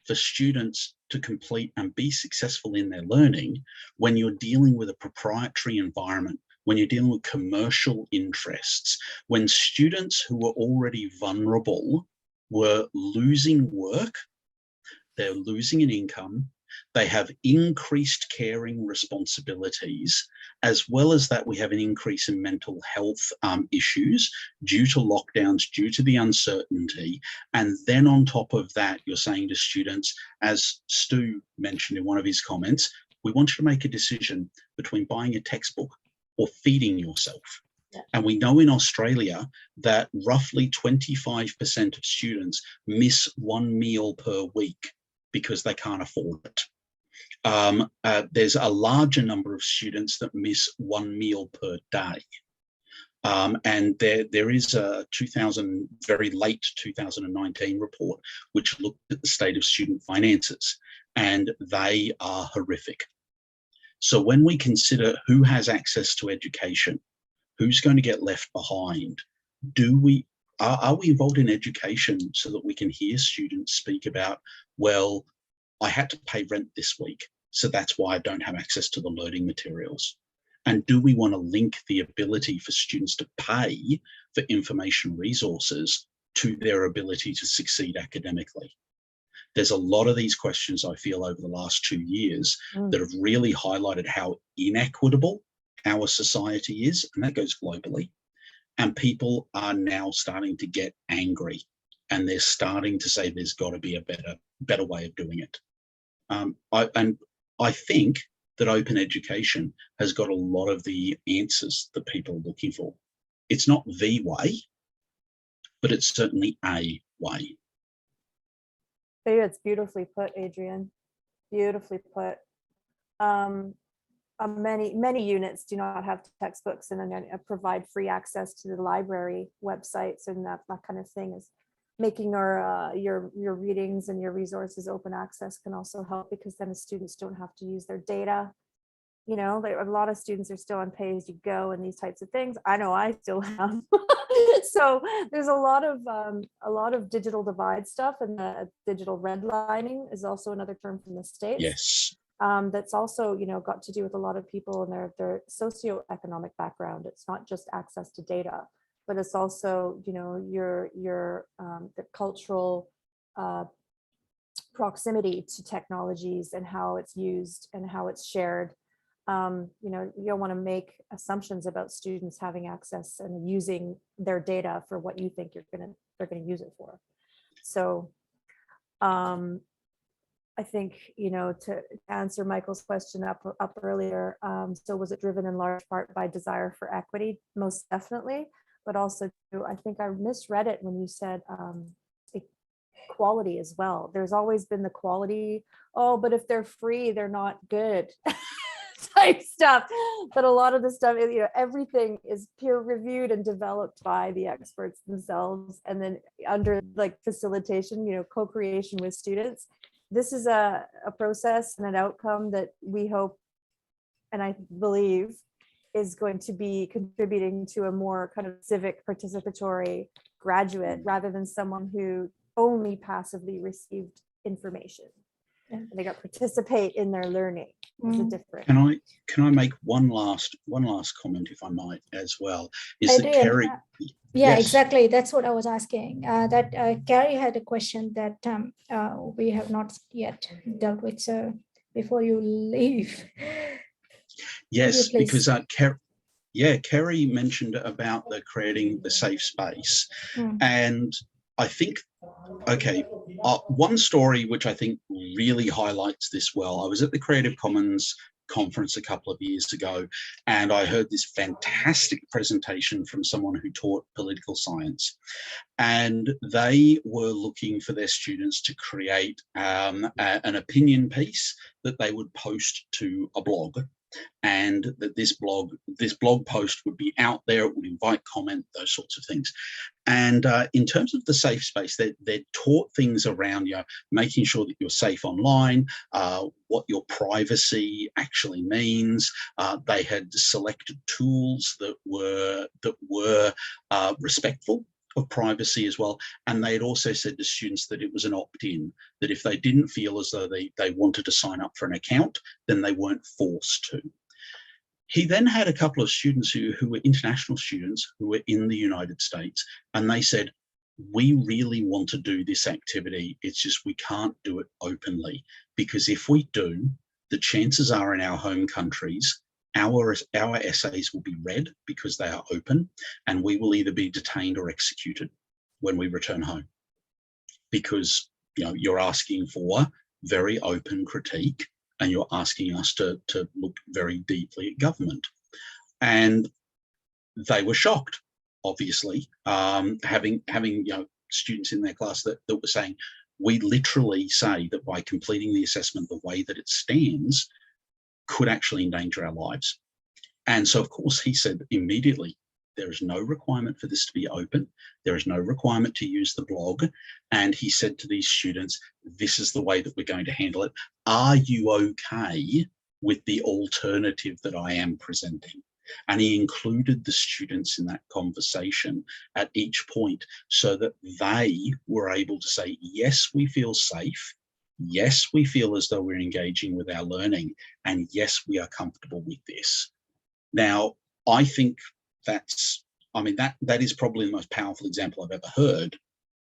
for students to complete and be successful in their learning, when you're dealing with a proprietary environment, when you're dealing with commercial interests, when students who were already vulnerable were losing work, they're losing an income, they have increased caring responsibilities, as well as that we have an increase in mental health issues due to lockdowns, due to the uncertainty. And then on top of that, you're saying to students, as Stu mentioned in one of his comments, we want you to make a decision between buying a textbook or feeding yourself. Yeah. And we know in Australia that roughly 25% of students miss 1 meal per week because they can't afford it. There's a larger number of students that miss 1 meal per day. And there is a very late 2019 report which looked at the state of student finances, and they are horrific. So when we consider who has access to education, who's going to get left behind, are we involved in education so that we can hear students speak about, well, I had to pay rent this week, so that's why I don't have access to the learning materials? And do we want to link the ability for students to pay for information resources to their ability to succeed academically? There's a lot of these questions, I feel, over the last 2 years that have really highlighted how inequitable our society is, and that goes globally. And people are now starting to get angry, and they're starting to say there's got to be a better way of doing it. I think that open education has got a lot of the answers that people are looking for. It's not the way, but it's certainly a way. It's beautifully put, Adrian. Beautifully put. Many units do not have textbooks and then provide free access to the library websites, and that kind of thing is making your readings and your resources open access can also help, because then the students don't have to use their data. You know, a lot of students are still on pay as you go and these types of things. I know I still have. So there's a lot of digital divide stuff, and the digital redlining is also another term from the States. Yes. That's also, you know, got to do with a lot of people and their socioeconomic background. It's not just access to data, but it's also, you know, the cultural proximity to technologies and how it's used and how it's shared. You know, you don't want to make assumptions about students having access and using their data for what you think they're gonna use it for. So I think, you know, to answer Michael's question up earlier, so was it driven in large part by desire for equity? Most definitely, but also I think I misread it when you said equality as well. There's always been the quality, oh, but if they're free, they're not good type stuff. But a lot of the stuff, you know, everything is peer reviewed and developed by the experts themselves, and then under like facilitation, you know, co-creation with students. This is a process and an outcome that we hope, and I believe, is going to be contributing to a more kind of civic participatory graduate, rather than someone who only passively received information. And they got to participate in their learning. There's a difference. Can I make one last comment, if I might, as well? Is that Kerry? Yeah, yes. Exactly. That's what I was asking. Carrie had a question that we have not yet dealt with. So before you leave. Yes, because Kerry mentioned about creating the safe space. And I think, okay, one story which I think really highlights this well, I was at the Creative Commons conference a couple of years ago, and I heard this fantastic presentation from someone who taught political science, and they were looking for their students to create an opinion piece that they would post to a blog, and that this blog post would be out there, it would invite comment, those sorts of things. And in terms of the safe space, they're taught things around, you know, making sure that you're safe online, what your privacy actually means. They had selected tools that were respectful of privacy as well. And they had also said to students that it was an opt-in, that if they didn't feel as though they wanted to sign up for an account, then they weren't forced to. He then had a couple of students who were international students who were in the United States, and they said, we really want to do this activity. It's just we can't do it openly, because if we do, the chances are in our home countries, our essays will be read because they are open, and we will either be detained or executed when we return home, because, you know, you're asking for very open critique, and you're asking us to look very deeply at government. And they were shocked, obviously, having you know, students in their class that were saying, we literally say that by completing the assessment the way that it stands could actually endanger our lives. And so, of course, he said immediately, there is no requirement for this to be open. There is no requirement to use the blog. And he said to these students, this is the way that we're going to handle it. Are you okay with the alternative that I am presenting? And he included the students in that conversation at each point, so that they were able to say, yes, we feel safe. Yes, we feel as though we're engaging with our learning. And yes, we are comfortable with this. Now, I think that is probably the most powerful example I've ever heard,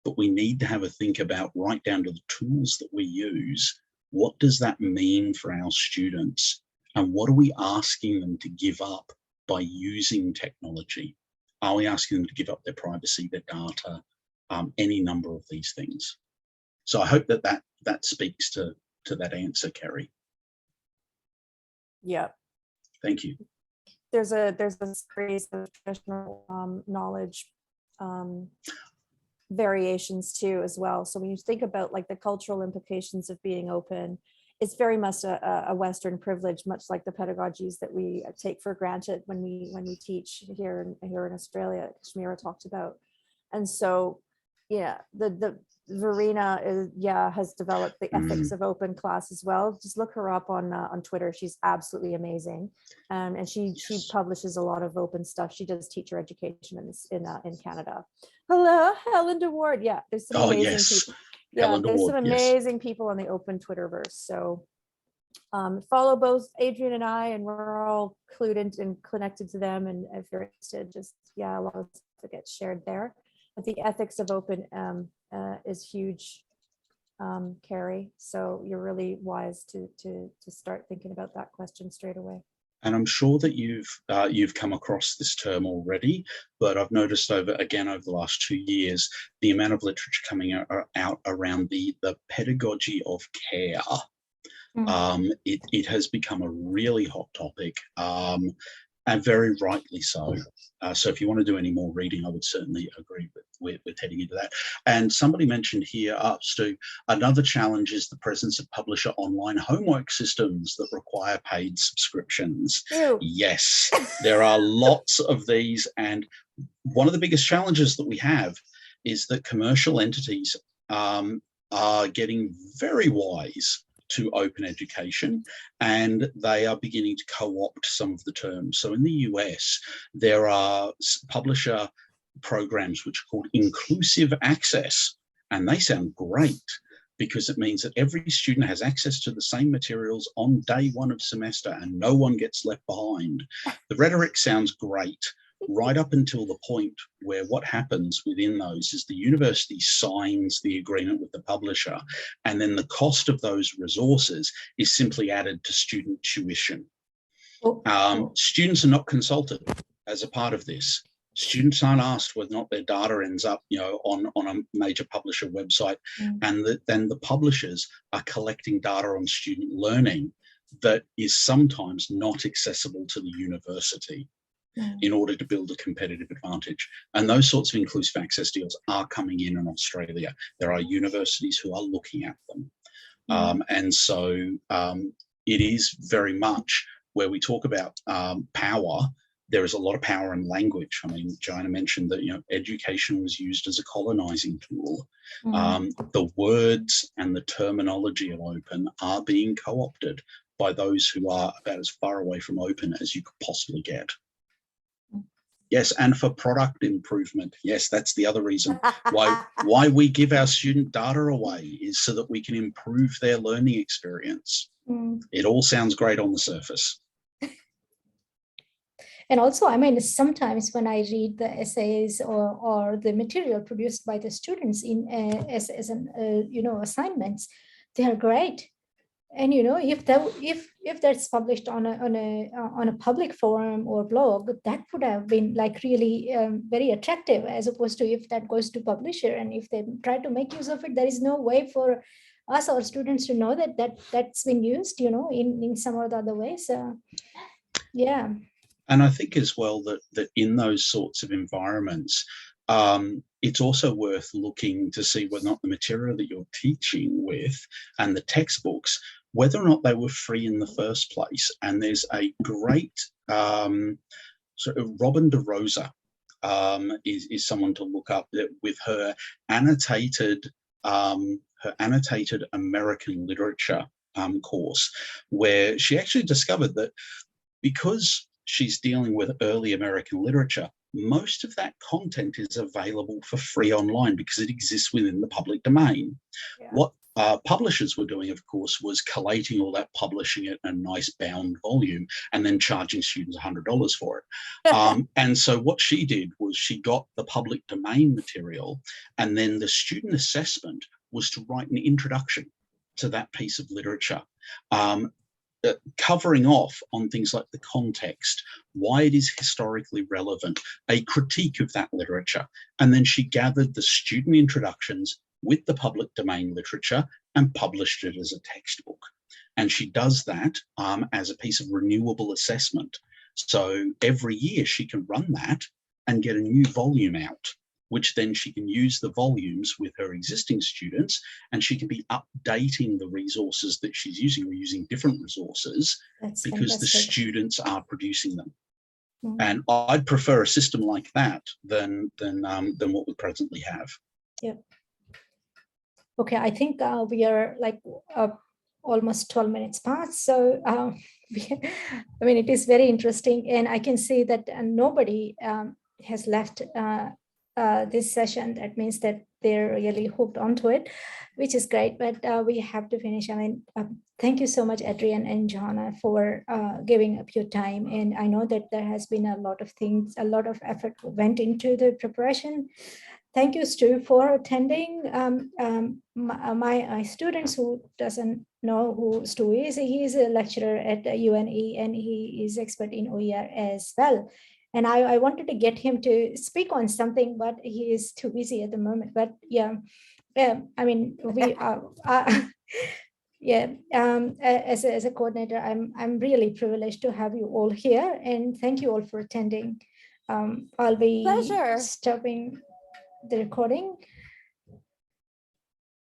but we need to have a think about, right down to the tools that we use. What does that mean for our students? And what are we asking them to give up by using technology? Are we asking them to give up their privacy, their data, any number of these things? So I hope that speaks to that answer, Kerry. Yeah. Thank you. There's a series of traditional knowledge variations too as well. So when you think about like the cultural implications of being open, it's very much a Western privilege, much like the pedagogies that we take for granted when we teach here in Australia, Shmira talked about. And so, yeah, the Verena has developed the ethics of open class as well. Just look her up on Twitter. She's absolutely amazing, and she publishes a lot of open stuff. She does teacher education in Canada. Hello, Helen DeWard. Yeah, there's some amazing people. Yeah, Helen there's DeWard, some amazing people on the open Twitterverse. So follow both Adrian and I, and we're all clued in and connected to them. And if you're interested, just a lot of stuff gets shared there. But the ethics of open is huge, Carrie. So you're really wise to start thinking about that question straight away. And I'm sure that you've come across this term already, but I've noticed over the last 2 years, the amount of literature coming out around the pedagogy of care. It has become a really hot topic, and very rightly so. So if you want to do any more reading, I would certainly agree with heading into that. And somebody mentioned here, Stu, another challenge is the presence of publisher online homework systems that require paid subscriptions. Ew. Yes, there are lots of these. And one of the biggest challenges that we have is that commercial entities are getting very wise to open education, and they are beginning to co-opt some of the terms. So in the US, there are publisher programs which are called inclusive access, and they sound great because it means that every student has access to the same materials on day one of semester and no one gets left behind. The rhetoric sounds great, right up until the point where what happens within those is the university signs the agreement with the publisher, and then the cost of those resources is simply added to student tuition. Students are not consulted as a part of this. Students aren't asked whether or not their data ends up, on a major publisher website, and then the publishers are collecting data on student learning that is sometimes not accessible to the university in order to build a competitive advantage. And those sorts of inclusive access deals are coming in Australia. There are universities who are looking at them. And so it is very much where we talk about power. There is a lot of power in language. I mean, Joanna mentioned that, education was used as a colonizing tool. The words and the terminology of open are being co-opted by those who are about as far away from open as you could possibly get. Yes, and for product improvement. Yes, that's the other reason why we give our student data away, is so that we can improve their learning experience. It all sounds great on the surface. And also, I mean, sometimes when I read the essays or the material produced by the students in as an assignments, they are great. And if that's published on a public forum or blog, that would have been like really very attractive, as opposed to if that goes to publisher and if they try to make use of it, there is no way for us or students to know that's been used, in some or the other way. So yeah. And I think as well that in those sorts of environments, it's also worth looking to see whether or not the material that you're teaching with and the textbooks, whether or not they were free in the first place. And there's a great sort of Robin DeRosa is someone to look up with her annotated American literature course, where she actually discovered that because she's dealing with early American literature, most of that content is available for free online because it exists within the public domain. Yeah. What publishers were doing, of course, was collating all that, publishing it in a nice bound volume, and then charging students $100 for it. And so what she did was she got the public domain material, and then the student assessment was to write an introduction to that piece of literature. Covering off on things like the context, why it is historically relevant, a critique of that literature. And then she gathered the student introductions with the public domain literature and published it as a textbook. And she does that as a piece of renewable assessment. So every year she can run that and get a new volume out, which then she can use the volumes with her existing students, and she can be updating the resources that she's using, or using different resources. That's because fantastic. The students are producing them. Mm. And I'd prefer a system like that than what we presently have. Yeah. Okay, I think we are like almost 12 minutes past. So, I mean, it is very interesting. And I can see that nobody has left this session. That means that they're really hooked onto it, which is great. But we have to finish. I mean, thank you so much, Adrian and Johanna, for giving up your time. And I know that there has been a lot of things, a lot of effort went into the preparation. Thank you, Stu, for attending. My students who doesn't know who Stu is, he is a lecturer at UNE, and he is expert in OER as well. And I wanted to get him to speak on something, but he is too busy at the moment. But yeah, I mean, we are, yeah, as a coordinator, I'm really privileged to have you all here, and thank you all for attending. I'll be stopping the recording.